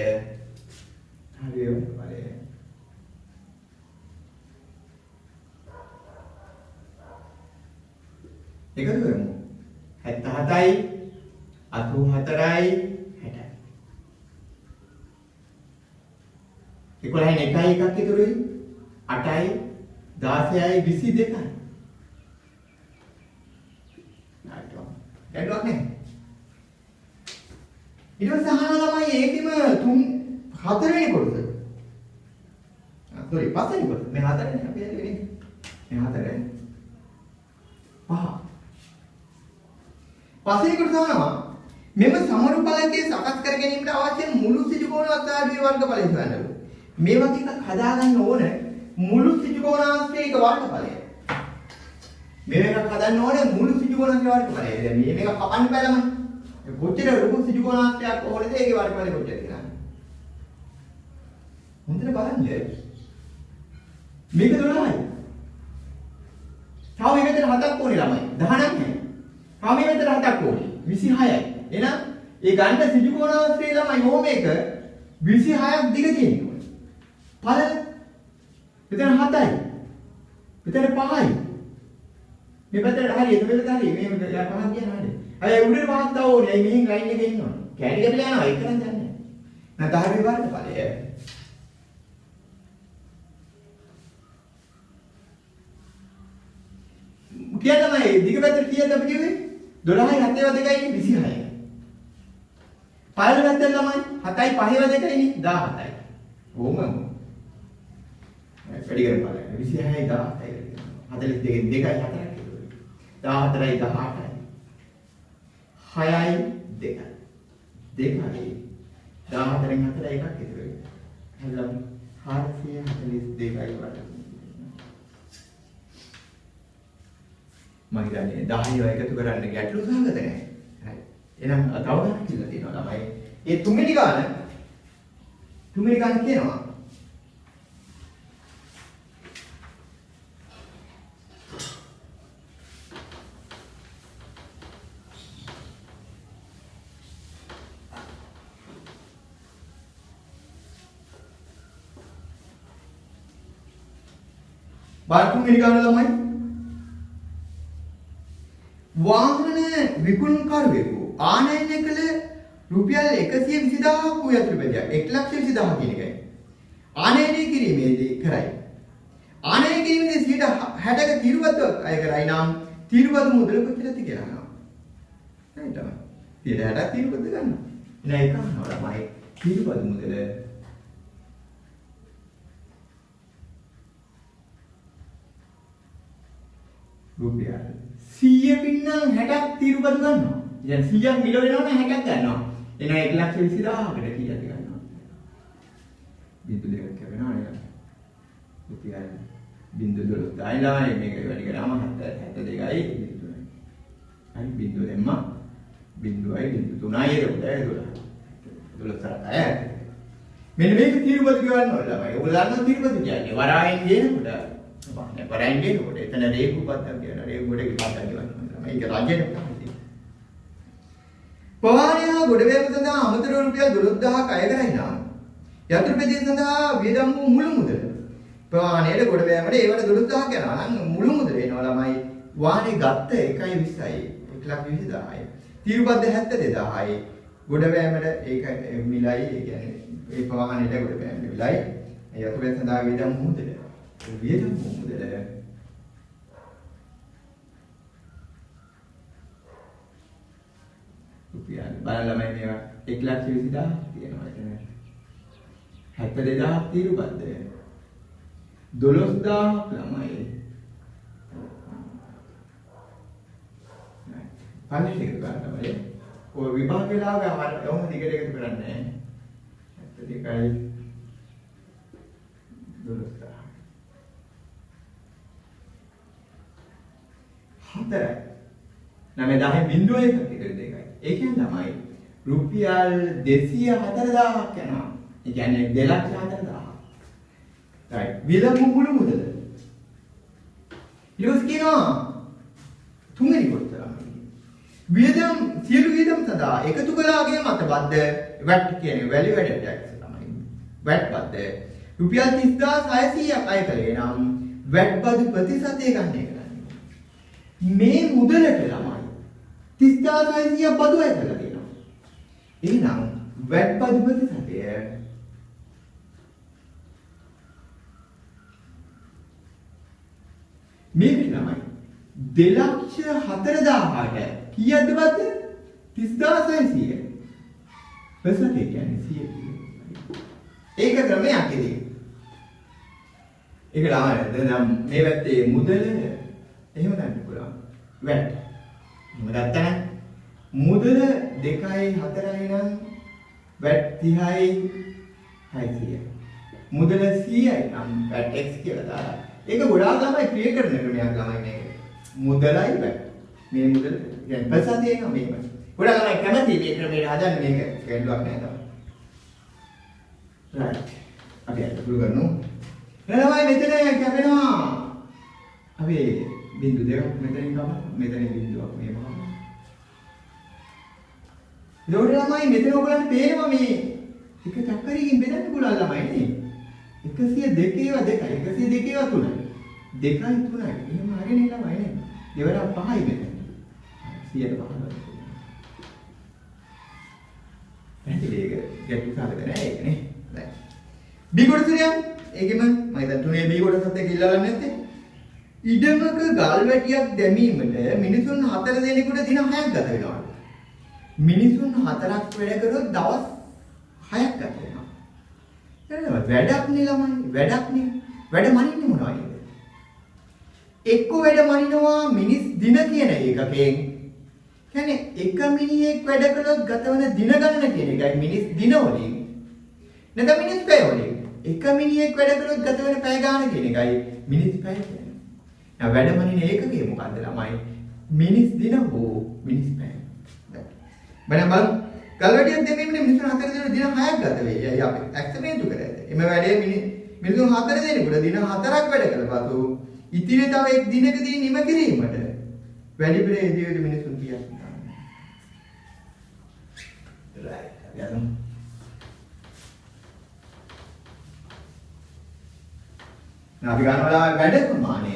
එකතු කරමු. 77යි 84යි 60යි. 11න් එකයි එකක් ඉතුරුයි 8යි 16යි 22යි. ගැටලුවක් නැහැ. ඊට පස්සේ අහනවා ළමයි ඒකෙම 4 වෙනි කොටස. sorry 5 වෙනි කොටස. මේ 4 වෙනි අපි හරි වෙන්නේ. මේ 4 වෙනි. 5 වෙනි කොටස අහනවා මෙම සමරු බලකයේ සකස් කර ගැනීමට අවශ්‍ය මුළු සිජුකෝණ අත්හාඩුවේ වර්ගඵලය හොයන්න. මේ වගේ එකක් හදාගන්න ඕන මුළු සිජුකෝණාංශයක වර්ගඵලය. මේ එකක් හදන්න ඕනේ මුළු සිජුකෝණාංශයක වර්ගඵලය. දැන් මේක කපන්න බෑ ළමයි. කොච්චර ලොකු සිජුකෝණාංශයක් ඕනේද ඒකේ වර්ගඵලය කොච්චරද කියලා. හොඳට බලන්න. මේක 12යි. තව මේකට 7ක් ඕනේ ළමයි. 19යි. තව මේකට 7ක් ඕනේ. 26යි. එහෙනම් ඒ ගන්න සිජුකෝණාංශයේ ළමයි ඕම එක 26ක් දිග තියෙනවා. බලන්න. මෙතන 7යි. මෙතන 5යි. මේ පැත්තට හරියට මේ පැත්තට හරිය. මේ 5ක් කියන හරිය. අය උඩට 5ක් තව ඕනේ. අය මෙහෙන් ලයින් එකේ ඉන්නවා. කැඩි කැඩිලා යනවා. ඒක නම් දන්නේ නැහැ. නැත්නම් හරිය වර්ගඵලය. කියන්න තමයි දිග පැත්තට කීයද අපි කිව්වේ? 12යි 7යි 2යි 26යි. පළල පැත්තෙන් ළමයි 7යි 5යි 2යි 17යි. ඕම. වැඩි කරලා බලන්න. 26යි 17යි. 42න් 2යි 4යි. 14යි 18යි. 6යි 2යි. 2යි 14න් 4යි එකක් ඉතුරු වෙනවා. හරිද? 442යි වඩා. මම හිතන්නේ 10 එකතු කරන්න ගැටලු සහගත නැහැ. හරි. එහෙනම් තව ගණන් කියලා තියෙනවා ළමයි. ඒ තුන්වෙනි ගාන කියනවා තුන්වෙනි ගාන ළමයි වාහන විකුණුකරුවෙකු ආනයනය කළ රුපියල් 120,000ක් වූ යතුරු බැඳයක් 1,20,000 කියන එකයි. ආනයනය කිරීමේදී කරයි. ආනයනය කිරීමේදී 60ක තීරුබද්දක් අය කරයි නම් තීරුබද්ද මුදල කොච්චරද කියලා අහනවා. හරි තමයි. 60ක් තීරුබද්ද ගන්නවා. එහෙනම් ඒක අහනවා ළමයි. තීරුබද්ද මුදල රුපියල් 100කින් නම් 60ක් තීරුබද්ද ගන්නවා. දැන් 100ක් මිල වෙනවනේ 60ක් ගන්නවා. එහෙනම් 1,20,000කට කීයද ගන්නවා? බිඳු දෙකක් කැවෙනවා නේද? රුපියල් බිඳු 12. ආයිලා මේක වැඩි කරාම 72යි බිඳුයි. හරි බිඳු දෙම්ම බිඳුයි බිඳු 3යි ඒක 12 තරකය. මෙන්න මේක තීරුබද්ද කියවන්න ඕනේ ළමයි. ඔයගොල්ලෝ දන්නවා තීරුබද්ද කියන්නේ වරායෙන් ගේනකොට වරායෙන් ගේනකොට එතන රේඛු පත්තක් කියන රේඛු ගොඩේ පාතක් කියවන්න ඕනේ. මේක රජයට තමයි. පවාරය ගොඩවැම සඳහා අමතර රුපියල් 12000ක් අය කරයි නම් යතුරු පෙදීම සඳහා වියදම් වූ මුළු මුදල ප්‍රවාහණයට ගොඩවැමට ඒවට 12000ක් යනවා නම් මුළු මුදල එනවා ළමයි වාහනේ ගත්ත 1.20යි 1,20,000යි තීරුබද්ද 72000යි ගොඩවැමට ඒක මිලයි ඒ කියන්නේ ඒ ප්‍රවාහණයට ගොඩවැමට මිලයි යතුරු පෙදීම සඳහා වියදම් වූ මුදල වියදම් වූ මුදල රුපියල් බලන්න ළමයි මේවා 1,20,000 තියෙනවා එතන 72,000ක් තීරුබද්ද 12,000ක් ළමයි පන්ති එක ගන්න තමයි ඔය විභාග වෙලාවේ අර ඔහොම දිගට එකතු කරන්නේ 72යි 12000. 4යි. 9,10 බිඳුව එකක් ඉතින් දෙකයි. ඒ කියන්නේ ළමයි රුපියල් 204,000ක් යනවා. ඒ කියන්නේ 2,04,000. right. වියදම් මුළු මුදල. ඊට පස්සේ කියනවා තුන්වෙනි කොටස ළමයි. වියදම් සියලු වියදම් සඳහා එකතු කළාගේ මත බද්ද VAT කියන්නේ value added tax ළමයි. VAT බද්ද රුපියල් 30,600ක් අය කළේ නම් VAT බදු ප්‍රතිශතය ගන්න එක. මේ මුදලට ළමයි 30,600ක් බදු අය කළා කියනවා. එහෙනම් VAT බදු ප්‍රතිශතය මේක ළමයි 2,04,000ට කීයක්ද බද්ද 30,600. ප්‍රතිශතය කියන්නේ 100. ඒක ක්‍රමයක් ඉතින්. ඒක ළමයි දැන් මේ පැත්තේ මුදල එහෙම ගන්න පුළුවන්. VAT. එහෙම ගත්තා නම් මුදල 2යි 4යි නම් VAT 30යි 600. මුදල 100යි නම් VAT X කියලා දාලා. ඒක ගොඩාක් ළමයි ක්‍රියා කරන ක්‍රමයක් ළමයි මේක. මුදලයි VAT. මේ මුදල කියන්නේ ප්‍රසාදේ නම මේක. ගොඩාක් ළමයි කැමති මේ ක්‍රමයට හදන්න මේක ගැටලුවක් නෑ තමයි. right. අපි අද පුරු කරමු. ළමයි මෙතන කැපෙනවා. අපි බිංදු දෙකක් මෙතනින් ගමු මෙතනින් බිංදුවක් මේ මහම. ඒකට ළමයි මෙතන ඔයගලන්ට පේනවා මේ එක චක්කරයකින් බෙදන්න පුළුවන් ළමයි නේ. 102 ඒවා 2යි 102 ඒවා 3යි 2යි 3යි එහෙම හරියනේ ළමයි නේ. දෙවරක් 5යි මෙතන 100ට 5යි. පැහැදිලි ඒක ගැටු සාධක නෑ ඒක නේ. දැන් B කොටසට යමු. ඒකෙම මම දැන් 3 B කොටසත් එක්ක ඉල්ලලා නැත්තේ. ඉඩමක ගල් වැටියක් දැමීමට මිනිසුන් 4 දෙනෙකුට දින 6ක් ගත වෙනවා. මිනිසුන් 4ක් වැඩ කරොත් දවස් 6ක් ගත වෙනවා. එහෙනම් වැඩක් නේ ළමයි වැඩක් නේ. වැඩ මනින්නේ මොනවද? එක්ක වැඩ මනිනවා මිනිස් දින කියන එකකෙන්. කියන්නේ එක මිනිහෙක් වැඩ කළොත් ගතවන දින ගණන කියන එකයි මිනිස් දින වලින්. නැත්නම් මිනිස් පැය වලින්. එක මිනිහෙක් වැඩ කළොත් ගතවන පැය ගාන කියන එකයි මිනිස් පැය කියන්නේ. දැන් වැඩමනින ඒකකේ මොකද්ද ළමයි? මිනිස් දින හෝ මිනිස් පැය. බලන්න බලමු. ගල්වැටියක් දෙමින් මිනිස්සු 4 දෙනෙකුට දින 6ක් ගත වෙයි. අය අපි එක්ස්පෙරිමන්ට් කරලා. එමෙ වැඩේ මිනිස්සු 4 දෙනෙකුට දින 4ක් වැඩ කළපසු ඉතිරි තව එක් දිනකදී නිම කිරීමට වැඩි ප්‍රේදියුද මිනිස්සුන් කියන්නේ. right. අපි අදමු. අපි ගන්නවා වැඩ ප්‍රමාණය.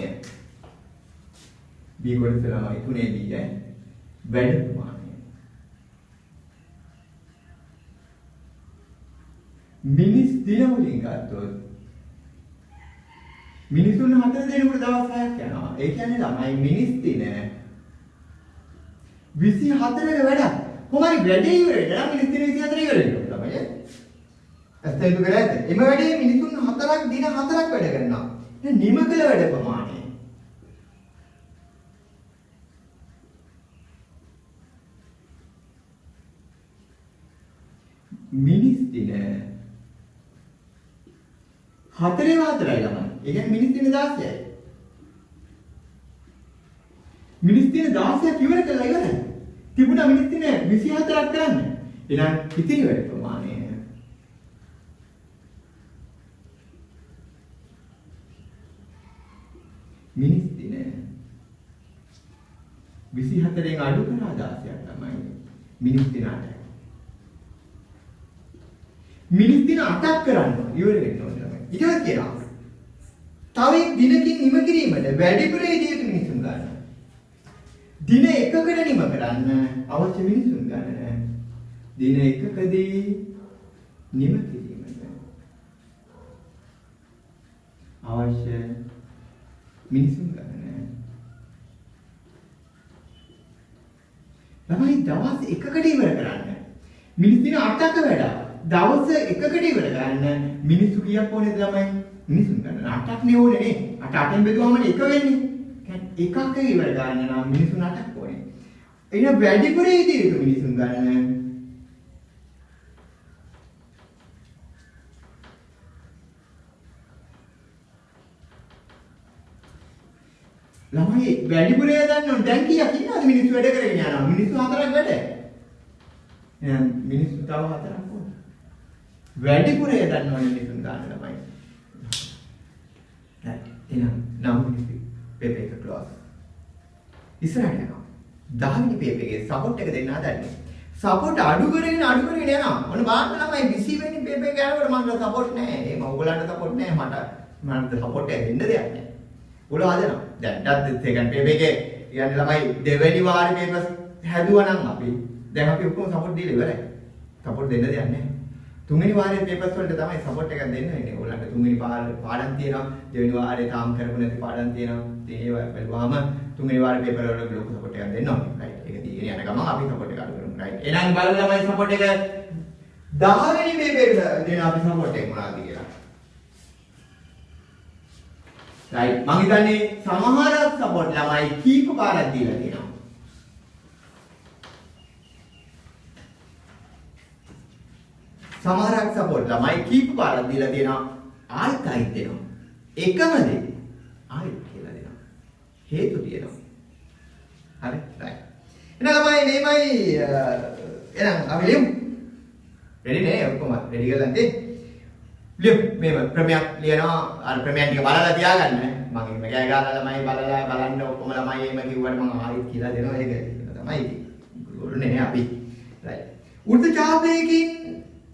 B කොටස ළමයි 3 B යි වැඩ ප්‍රමාණය. මිනිස් දින වලින් ගත්තොත් මිනිසුන් 4 දෙනෙකුට දවස් 6ක් යනවා. ඒ කියන්නේ ළමයි මිනිස් දින 24ක වැඩක්. කොහොමයි වැඩේ ඉවර වෙනවා මිනිස් දින 24 ඉවර වෙනවා ළමයි. ඇත්තටම කරාද? එම වැඩේ මිනිසුන් 4ක් දින 4ක් වැඩ කරනවා. දැන් නිම කළ වැඩ ප්‍රමාණය. මිනිස් දින 4යි ළමයි. ඒ කියන්නේ මිනිස් දින 16යි. මිනිස් දින 16ක් ඉවර කළා ඉවරයි. තිබුණා මිනිස් දින 24ක් කරන්න. එහෙනම් ඉතිරි වැඩ ප්‍රමාණය මිනිස් දින 24න් අඩු කරලා 16ක් තමයි මිනිස් දින 8යි. මිනිස් දින 8ක් කරන්න ඉවර වෙන්න ඕනේ තමයි. ඊට පස්සේ කියනවා තව එක් දිනකින් නිම කිරීමට වැඩිපුර ඉදිරියට මිනිසුන් ගන්න. දින එකකට නිම කරන්න අවශ්‍ය මිනිසුන් ගන්න. දින එකකදී නිම කිරීමට අවශ්‍ය මිනිසුන් ගන්න. ළමයි දවස් එකකට ඉවර කරන්න. මිනිස් දින 8ක වැඩ. දවස් එකකට ඉවර ගන්න මිනිස්සු කීයක් ඕනේද ළමයි? මිනිසුන් ගන්න 8ක් නේ ඕනේ නේ. 8ෙන් බෙදුවම එක වෙන්නේ. කියන්නේ එකක ඉවර ගන්න නම් මිනිසුන් 8ක් ඕනේ. එහෙනම් වැඩිපුර ඉදිරියට මිනිසුන් ගන්න. ළමයි වැඩිපුර දන්න ඕන දැන් කීයක් ඉන්නවද මිනිස්සු වැඩ කරගෙන යනවා මිනිස්සු 4ක් වැඩ එහෙනම් මිනිස්සු තව 4ක් ඕන වැඩිපුර දන්න ඕන මිනිස්සුන් ගන්න ළමයි එහෙනම් නම් මිනිස්සු පේපර් එක ක්ලෝස් ඉස්සරහට යනවා 10 වෙනි පේපර් එකේ සපෝට් එක දෙන්න හදන්නේ සපෝට් අඩු කරගෙන යනවා ඔන්න බලන්න ළමයි 20 වෙනි පේපර් එක යනකොට මට සපෝට් නැහැ එහෙම ඔයගලන්ට සපෝට් නැහැ මට සපෝට් එක දෙන්න දෙයක් නැහැ ඔයගොල්ලෝ හදනවා දැන් සෙකන්ඩ් පේපර් එකේ කියන්නේ ළමයි දෙවෙනි වාරේ පේපර්ස් හැදුවා නම් අපි දැන් අපි ඔක්කොම සපෝට් දීලා ඉවරයි සපෝට් දෙන්න දෙයක් නැහැ තුන්වෙනි වාරේ පේපර්ස් වලට තමයි සපෝට් එකක් දෙන්න වෙන්නේ ඔයගලන්ට තුන්වෙනි පාඩම් තියෙනවා දෙවෙනි වාරේ තාම කරපු නැති පාඩම් තියෙනවා ඉතින් ඒවා බලුවාම තුන්වෙනි වාරේ පේපර් වලට ලොකු සපෝට් එකක් දෙන්න ඕනේ රයිට් ඒක දීගෙන යන ගමන් අපි සපෝට් එක අඩු කරමු රයිට් එහෙනම් බලන්න ළමයි සපෝට් එක 10 වෙනි පේපර් එකට දෙන අපි සපෝට් එක මොනවද කියලා රයිට් මම හිතන්නේ සමහරක් සපෝට් ළමයි කීප පාරක් දීලා තියෙනවා සමහරක් සපෝට් ළමයි කීප පාරක් දීලා තියෙනවා ආයෙත් දෙනවා එකම දේ ආයෙත් කියලා දෙනවා හේතු තියෙනවා හරි රයිට් එහෙනම් ළමයි මේමයි එහෙනම් අපි ලියමු රෙඩි නේ ඔක්කොම රෙඩි කරලා තියෙන්නේ ලියමු මේව ක්‍රමයක් ලියනවා අර ක්‍රමයන් ටික බලලා තියාගන්න මම එහෙම කෑ ගහලා ළමයි බලලා බලන්න ඔක්කොම ළමයි එහෙම කිව්වට මම ආයෙත් කියලා දෙනවා ඒක තමයි ගුරුනේ අපි රයිට් උර්ධ ඡාපයකින්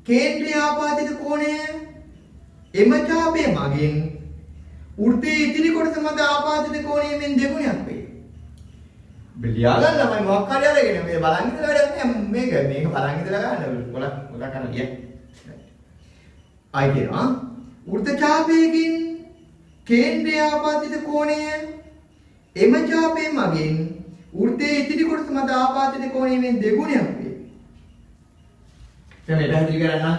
කේන්ද්‍රීය ආපාදිත කෝණය එම ඡාපය මගින් උර්ධයේ ඉතිරි කොටස මත ආපාදිත කෝණයෙන් දෙගුණයක් වේ. බෙලියා ගන්න ළමයි මොකක් හරි අරගෙන මේ බලන් ඉඳලා වැඩක් නෑ මේක බලන් ඉඳලා ගන්න මොකක් කරන්න ගියා. ආයි කියනවා උර්ධ ඡාපයකින් කේන්ද්‍රීය ආපාදිත කෝණය එම ඡාපය මගින් උර්ධයේ ඉතිරි කොටස මත ආපාදිත කෝණයෙන් දෙගුණයක් වේ. දැන් පැහැදිලි කරන්න.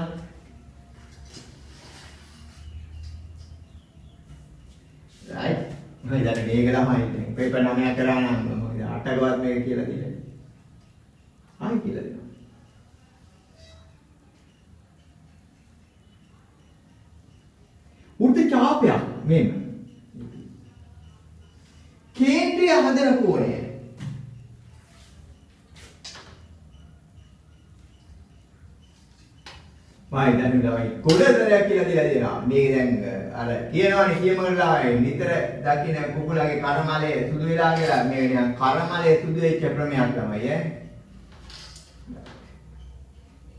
right මම දැන් මේක තමයි දැන් පේපර් 9 කරා නම් මම 8කවත් මේක කියලා දෙන්න. ආයි කියලා දෙනවා. උර්ධ ඡාපයක් මෙන්න. කේන්ද්‍රය හදන කෝණය මම දැන් නෝයි කොඩතරයක් කියලා දීලා දෙනවා. මේක දැන් අර කියනවනේ කියමගලා නිතර දකින්න කුකුලගේ කර්මලයේ සුදු වෙලා කියලා මේ නිකන් කර්මලයේ සුදු වෙච්ච ක්‍රමයක් තමයි ඈ.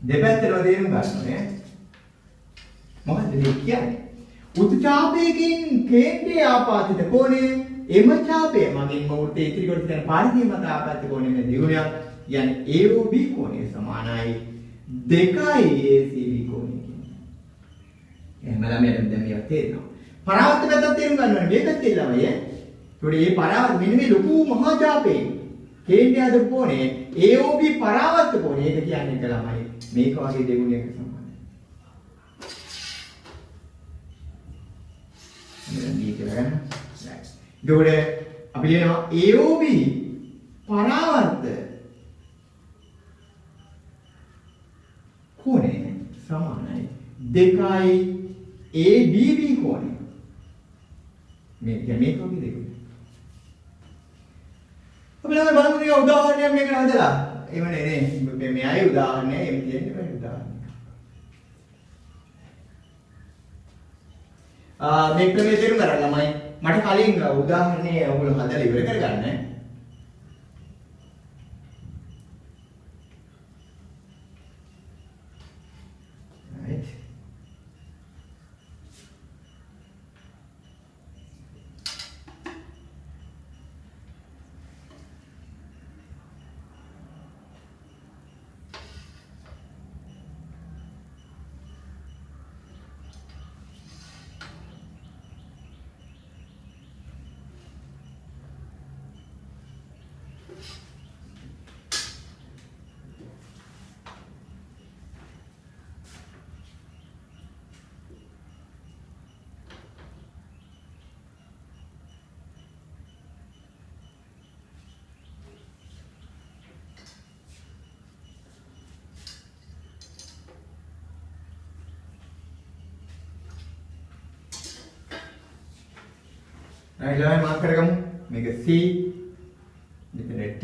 දෙපැත්තටම තේරුම් ගන්න ඕනේ. මොකද්ද මේ කියන්නේ? උත්චාපයකින් කේන්ද්‍රයේ ආපාදිත කෝණය එම ඡාපය මගින් මූර්තයේ ඉතිරි කොට තියෙන පරිධිය මත ආපාදිත කෝණය දිගුණයක් කියන්නේ AOB කෝණය සමානයි 2යි ACB කෝණය කියන්නේ. එහෙනම් ළමයට දැන් මේක තේරෙනවා. පරාවර්ත පැත්තක් තේරුම් ගන්න ඕනේ මේකත් තේරෙනවයි ඈ. ඒකට මේ පරාවර්ත මෙන්න මේ ලොකු මහා ඡාපේ කේන්ද්‍රය හදපු කෝණය AOB පරාවර්ත කෝණය ඒක කියන්නේ එක ළමයි මේක වගේ දෙගුණයක සමානයි. මෙන්න මේක ගන්න. ඒකට අපි ලියනවා AOB පරාවර්ත කෝණය සමානයි 2යි ABB කෝණය. මේක වගේ දෙයක්. අපි ළඟ බලමු මේ උදාහරණයක් මේකට හදලා. එහෙම නේ මෙයයි උදාහරණය එමෙ තියෙන්නේ මේ උදාහරණය. මේ ක්‍රමයේ තේරුම් ගන්න ළමයි මට කලින් උදාහරණේ ඔයගොල්ලෝ හදලා ඉවර කරගන්න. right ළමයි මාක් කරගමු. මේක C මෙතන D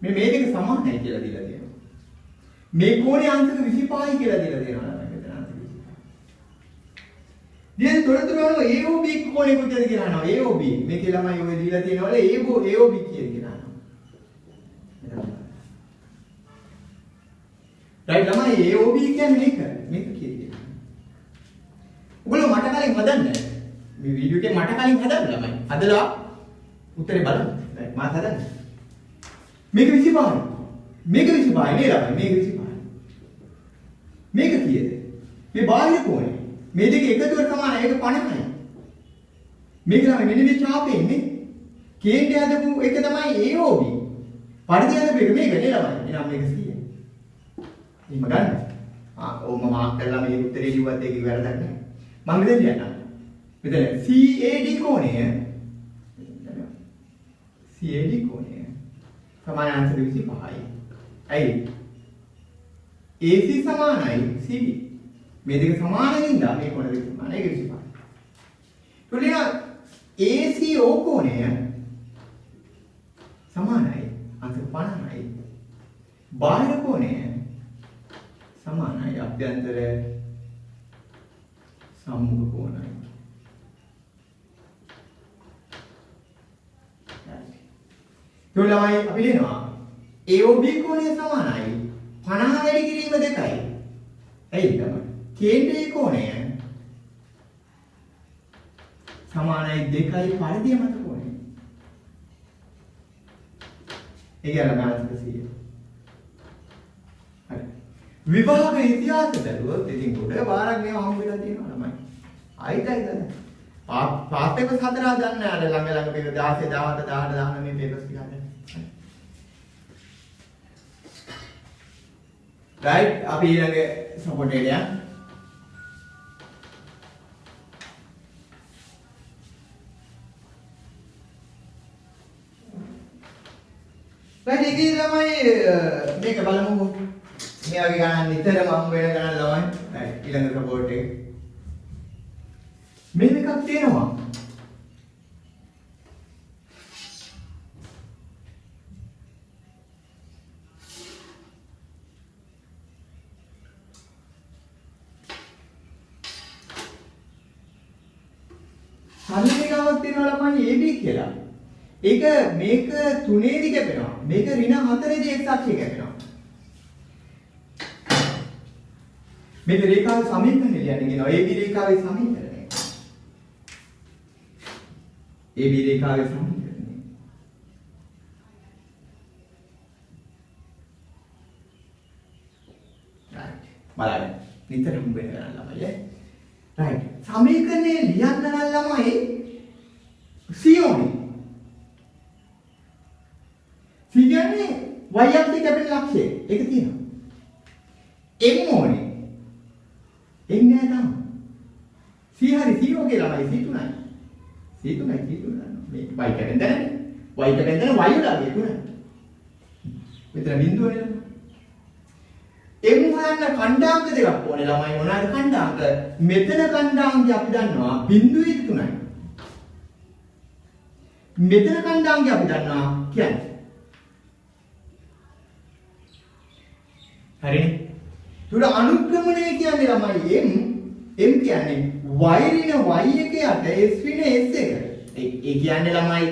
මේ දෙක සමානයි කියලා දීලා තියෙනවා. මේ කෝණයේ අංශක 25යි කියලා දීලා තියෙනවා ළමයි මෙතන අංශක 25. දැන් තොරතුරු අනුව AOB කෝණය කොච්චරද කියලා අහනවා. AOB මේකේ ළමයි ඔය දීලා තියෙනවා වල AOB කියලා අහනවා. රයිට් ළමයි AOB කියන්නේ මේක කියලා. ඔයගොල්ලෝ මට කලින් හදන්න. මේ වීඩියෝ එකේ මට කලින් හදන්න ළමයි. හදලා උත්තරේ බලන්න. රයිට් මාත් හදන්න. මේක 25යි. මේක 25යි නේද ළමයි? මේක 25යි. මේක කීයද? මේ බාහිර කෝණය. මේ දෙක එකතුවට සමානයි. ඒක 50යි. මේක ළමයි මෙන්න මේ ඡාපේ ඉන්නේ. කේන්ද්‍රය හදපු එක තමයි AOB. පරිධි හදපු එක මේක නේ ළමයි. එහෙනම් මේක 100යි. එහෙම ගන්න. ඕම මාක් කරලා මේ උත්තරේ ලිව්වත් ඒකේ වැරදක් නැහැ. මම මෙතන ලියන්නම්. මෙතන CAD කෝණය CAD කෝණය සමාන අංශක 25යි. ඇයි? AC සමානයි CD. මේ දෙක සමාන හින්දා මේ කෝණ දෙක සමාන. ඒක 25යි. තුලින ACO කෝණය සමානයි අංශක 50යි. බාහිර කෝණය සමානයි අභ්‍යන්තර සම්මුඛ කෝණයි. තුලයි අපි ලියනවා AOB කෝණය සමානයි 50 වැඩි කිරීම 2යි. ඇයි තමයි? කේන්ද්‍රයේ කෝණය සමානයි 2යි පරිධිය මත කෝණය. ඒ කියන්නේ මානසික 100. හරි. විභාග ඉතිහාස දරුවොත් ඉතින් ගොඩ වාරක් මේව හම් වෙලා තියෙනවා ළමයි. ආයිතයි ගන්න. පාස් පේපර්ස් 4 හදන්න අර ළඟ පේපර් 16 17 18 19 මේ පේපර්ස් ටික හදන්න. right අපි ඊළඟ සපෝට් එකට යන්න. right ඉතින් ළමයි මේක බලමු. මේ වගේ ගණන් නිතරම හම් වෙන ගණන් ළමයි. right ඊළඟ සපෝට් එක. මේ එකක් තියෙනවා. සමීකරණයක් තියෙනවා ළමයි AB කියලා. ඒක මේක 3ේදී කැපෙනවා. මේක ඍණ 4ේදී x අක්ෂය කැපෙනවා. මේක රේඛාවේ සමීකරණය කියන්නේ කියනවා AB රේඛාවේ සමීකරණය. AB රේඛාවේ සමීකරණය. right බලන්න. නිතරම වෙන ගණන් ළමයි. right සමීකරණේ ලියන්න නම් ළමයි C ඕනේ. C කියන්නේ y අක්ෂය කැපෙන ලක්ෂය. ඒක තියෙනවා. m ඕනේ. m නෑ තාම. C හරි C ඔගේ ළමයි C තුනයි. C තුනයි මේ y කැපෙන දැන. y කැපෙන දැන y උඩගේ තුනයි. මෙතන බිඳුවනේ. M හොයන්න කණ්ඩාංක දෙකක් ඕනේ ළමයි මොනවාද කණ්ඩාංක? මෙතන කණ්ඩාංකය අපි දන්නවා 0.3යි. මෙතන කණ්ඩාංකය අපි දන්නවා කියන්නේ. හරිනේ. තුල අනුක්‍රමණය කියන්නේ ළමයි m කියන්නේ y ඍණ y එක යට s ඍණ s එක. ඒ කියන්නේ ළමයි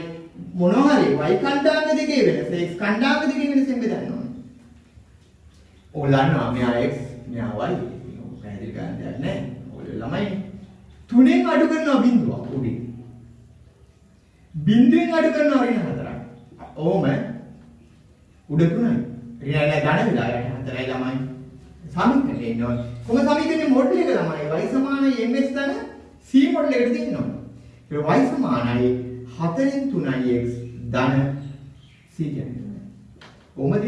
මොනවා හරි y කණ්ඩාංක දෙකේ වෙනස x කණ්ඩාංක දෙකේ වෙනසෙන් බෙදන්න ඕනේ. ඔයගොල්ලන්නවා මෙයා x මෙයා y පැහැදිලි කරන්න දෙයක් නැහැ. ඔයගොල්ලෝ ළමයි තුනෙන් අඩු කරනවා බිඳුවක් උඩින්. බිඳුවෙන් අඩු කරනවා ඍණ 4ක්. ඕම උඩ 3යි. ඍණ නැහැ ධන වෙලා යට 4යි ළමයි. සමීකරණය එනවා. කොහොම සමීකරණේ මොඩල් එක ළමයි y සමානයි mx ධන c මොඩල් එකට තියෙනවා. ඒ y සමානයි 4න් 3යි x ධන c කියන්නේ. කොහොමද?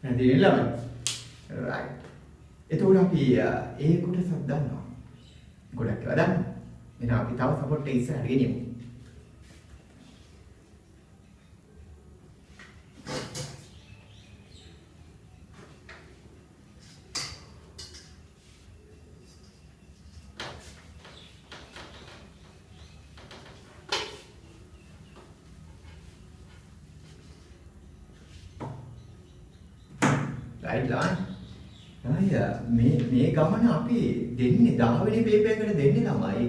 නැදී ළමයි. right. එතකොට අපි ඒ කොටසක් දන්නවා. ගොඩක් ඒවා දන්නවා. එහෙනම් අපි තව සපෝට් එක ඉස්සරහට ගෙනියමු. right ලාන. මේ ගමන අපි දෙන්නේ 10 වෙනි පේපර් එකට දෙන්නේ ළමයි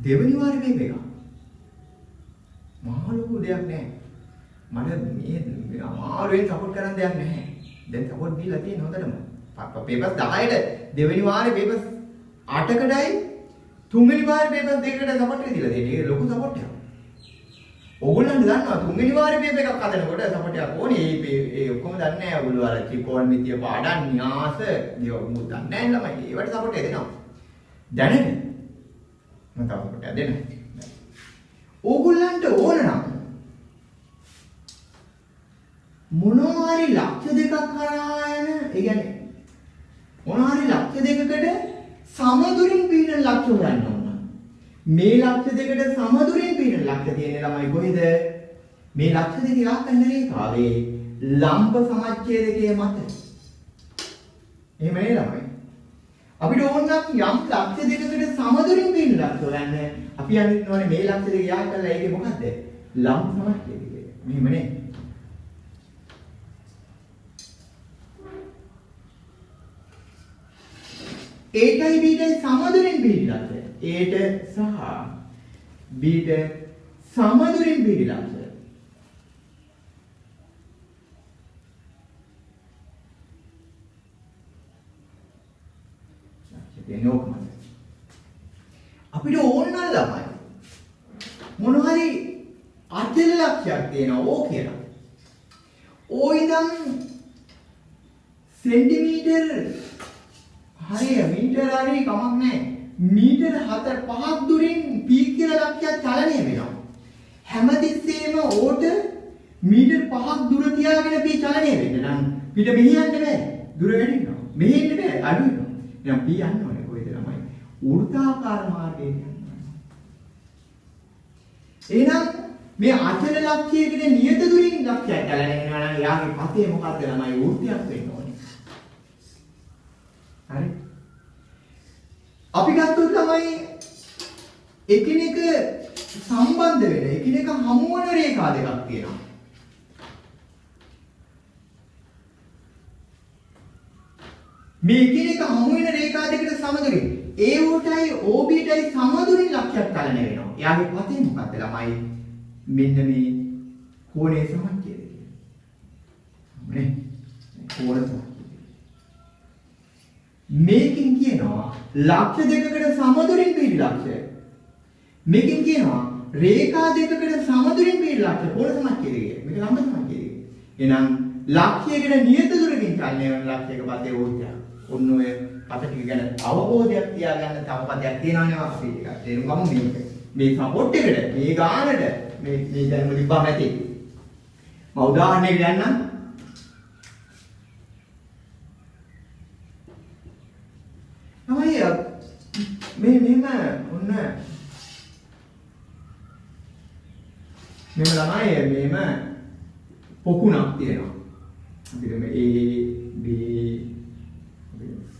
දෙවෙනි වාරේ පේපර් එක. මහා ලොකු දෙයක් නෑ. මට මේ අමාරුවෙන් සපෝට් කරන්න දෙයක් නැහැ. දැන් සපෝට් දීලා තියෙන හොඳටම. පේපර්ස් 10ට දෙවෙනි වාරේ පේපර්ස් 8කටයි තුන්වෙනි වාරේ පේපර්ස් 2කට සපෝට් එක දීලා තියෙන්නේ. ඒක ලොකු සපෝට් එකක්. ඕගොල්ලන්ට දන්නවා තුන්වෙනි වාරේ පේපර් එකක් හදනකොට සපෝට් එකක් ඕනේ. ඒ ඔක්කොම දන්නේ නැහැ. ඔයගොල්ලෝ අර ත්‍රිකෝණමිතිය පාඩම් න්‍යාස දේව මුත් දන්නේ නැහැ ළමයි. ඒවට සපෝට් එක දෙනවා. දැනට මම තව සපෝට් එක දෙන්න. ඕගොල්ලන්ට ඕන නම් මොනවා හරි ලක්ෂ දෙකක් කරා යන ඒ කියන්නේ මොනවා හරි ලක්ෂ දෙකකට සමදුරින් පිහිටන ලක්ෂ හොයන්න ඕන. මේ ලක්ෂ දෙකට සමදුරින් පිහිටන ලක්ෂ තියෙන ළමයි කොහෙද? මේ ලක්ෂ දෙක ආකන්න රේඛාවේ ලම්බ සමච්ඡේදකයේ මත. එහෙම නේ ළමයි. අපිට ඕන නම් යම් ලක්ෂ දෙකකට සමදුරින් පිහිටන ලක්ෂ හොයන්න අපි යන්නේ මේ ලක්ෂ දෙක යා කරලා ඒකේ මොකද්ද? ලම්බ සමච්ඡේදකය. මෙහෙම නේ. ඒටයි බීටයි සමදුරින් පිහිටි ලක්ෂය. ඒට සහ බීට සමදුරින් පිහිටි ලක්ෂය. අපිට ඕන නම් ළමයි මොන හරි අචල ලක්ෂයක් තියෙනවා ඕ කියලා. ඕ ඉඳන් සෙන්ටිමීටර් හරිය මීටර හරි කමක් නැහැ. මීටර 4-5ක් දුරින් p කියලා ලක්ෂයක් චලනය වෙනවා. හැමතිස්සෙම ඕට මීටර 5ක් දුර තියාගෙන p චලනය වෙන්න නම් පිට මෙහියන්න බෑ. දුර වැඩි වෙනවා. මෙහෙන්න බෑ අඩු වෙනවා. එහෙනම් p යන්න ඕනේ කොහෙද ළමයි? වෘත්තාකාර මාර්ගයේ යන්න ඕනේ. එහෙනම් මේ අචල ලක්ෂයකට නියත දුරින් ලක්ෂයක් චලනය වෙනවා නම් යාගේ පතේ මොකද්ද ළමයි? වෘත්තයක් වෙන්න ඕනේ. හරි. අපි ගත්තොත් තමයි එකිනෙක සම්බන්ධ වෙන එකිනෙක හමු වන රේඛා දෙකක් තියෙනවා. මේ එකිනෙක හමු වෙන රේඛා දෙකට සමදුරින් AOටයි OBටයි සමදුරින් ලක්ෂයක් චලනය වෙනවා. එයාගේ පතේ මොකක්ද ළමයි? මෙන්න මේ කෝණයේ සමච්ඡේදය. මේ කෝණ මේකෙන් කියනවා ලක්ෂ දෙකකට සමදුරින් පිහිටි ලක්ෂය. මේකෙන් කියනවා රේඛා දෙකකට සමදුරින් පිහිටි ලක්ෂය කෝණ සමච්ඡේදය. මේක ලම්බ සමච්ඡේදය. එහෙනම් ලක්ෂයකට නියත දුරකින් චලනය වෙන ලක්ෂයක පතේ වෘත්තයක්. ඔන්න ඔය පත ටික ගැන අවබෝධයක් තියාගන්න තව පදයක් තියෙනවනේ අපි ටිකක් තේරුම් ගමු මේක. මේ සපෝට් එකට මේ ගානට මේ දැනුම තිබ්බම ඇති. මම උදාහරණයක් ගන්නම්. තමයි මෙහෙම ඔන්න මෙහෙම ළමයි මෙහෙම පොකුණක් තියෙනවා. අපිට මේ A B C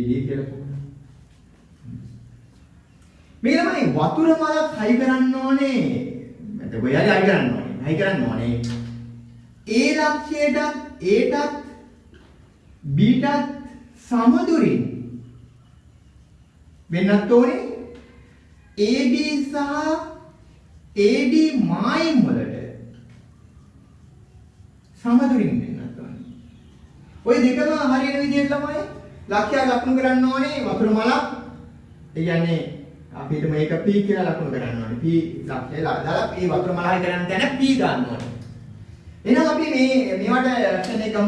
D කියලා පොකුණ. මේ ළමයි වතුර මලක් හයි කරන්න ඕනේ. මට කොහේ හරි හයි කරන්න ඕනේ. හයි කරන්න ඕනේ. A ලක්ෂයටත් Aටත් Bටත් සමදුරින් වෙන්නත් ඕනේ AB සහ AD මායිම් වලට සමදුරින් වෙන්නත් ඕනේ. ওই දෙකම හරියන විදිහට තමයි ලක්ෂය ලකුණු කරන්න ඕනේ වතුර මලක්. ඒ කියන්නේ අපිට මේක P කියලා ලකුණු කරන්න ඕනේ. P ලක්ෂය දාලා මේ වතුර මලයි කරන්න තැන P ගන්න ඕනේ. එහෙනම් අපි මේවට ලක්ෂණ එකම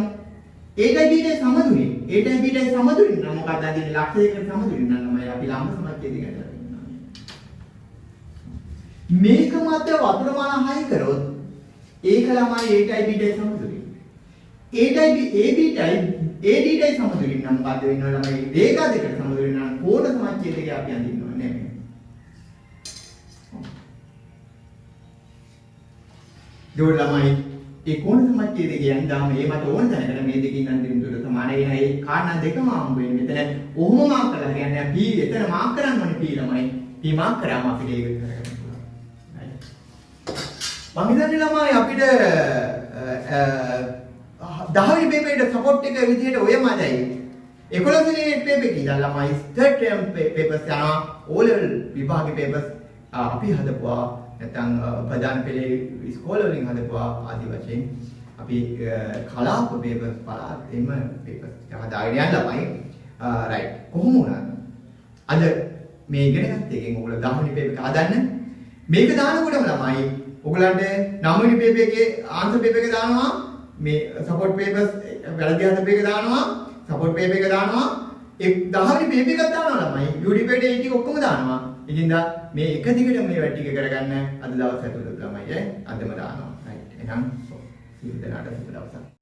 ඒටයි බීටයි සමදුරින්. ඒටයි බීටයි සමදුරින් නම් මොකක්ද අදින්නේ ලක්ෂයකට සමදුරින් නම් තමයි අපි ලම්බ සමච්ඡේදය ගන්නවා. මේක මත වතුර මල හයි කරොත් ඒක ළමයි ඒටයි බීටයි සමදුරින්. ඒටයි ABටයි ADටයි සමදුරින් නම් මොකද්ද වෙන්නේ ළමයි රේඛා දෙකට සමදුරින් නම් කෝණ සමච්ඡේදය අපි අඳින්නවා නේ. දොර ළමයි ඒ කෝණ සමච්ඡේදය කියන්නේ දාම මේ මත ඕන තැනකට මේ දෙකින් අන්තිම දුර සමාන වෙන ඒ කාරණා දෙකම හම්බ වෙන්නේ. මෙතන ඔහොම මාක් කරලා කියන්නේ P එතන මාක් කරන්න ඕනේ P ළමයි. P මාක් කරාම අපිට ඒක කරගන්න පුළුවන්. මම හිතන්නේ ළමයි අපිට 10 වෙනි පේපර් එකට සපෝට් එක විදිහට ඔය මදයි 11 වෙනි පේපර් එකේ ඉඳන් ළමයි third term papers යනවා O level විභාගේ papers අපි හදපුවා නැත්නම් ප්‍රධාන පෙළේ ඉස්කෝල වලින් හදපුවා ආදි වශයෙන් අපි කලාප papers පළාත් එම papers හදාගෙන යන ළමයි right කොහොම වුණත් අද මේ ඉගෙන ගත්ත එකෙන් ඔයගොල්ලෝ 10 වෙනි පේපර් එක හදන්න මේක දානකොටම ළමයි ඔයගලන්ට 9 වෙනි පේපර් එකේ ආන්සර් පේපර් එක දානවා මේ සපෝට් පේපර්ස් වැරදි හදපු එක දානවා සපෝට් පේපර් එක දානවා 10 වෙනි පේපර් එකක් දානවා ළමයි UDP එකට ඒ ටික ඔක්කොම දානවා ඉතින් මේ එක දිගට මේ වැඩ ටික කරගන්න අද දවස් ඇතුළත ළමයි අදම දානවා right එහෙනම් සිහිතනට සුබ දවසක්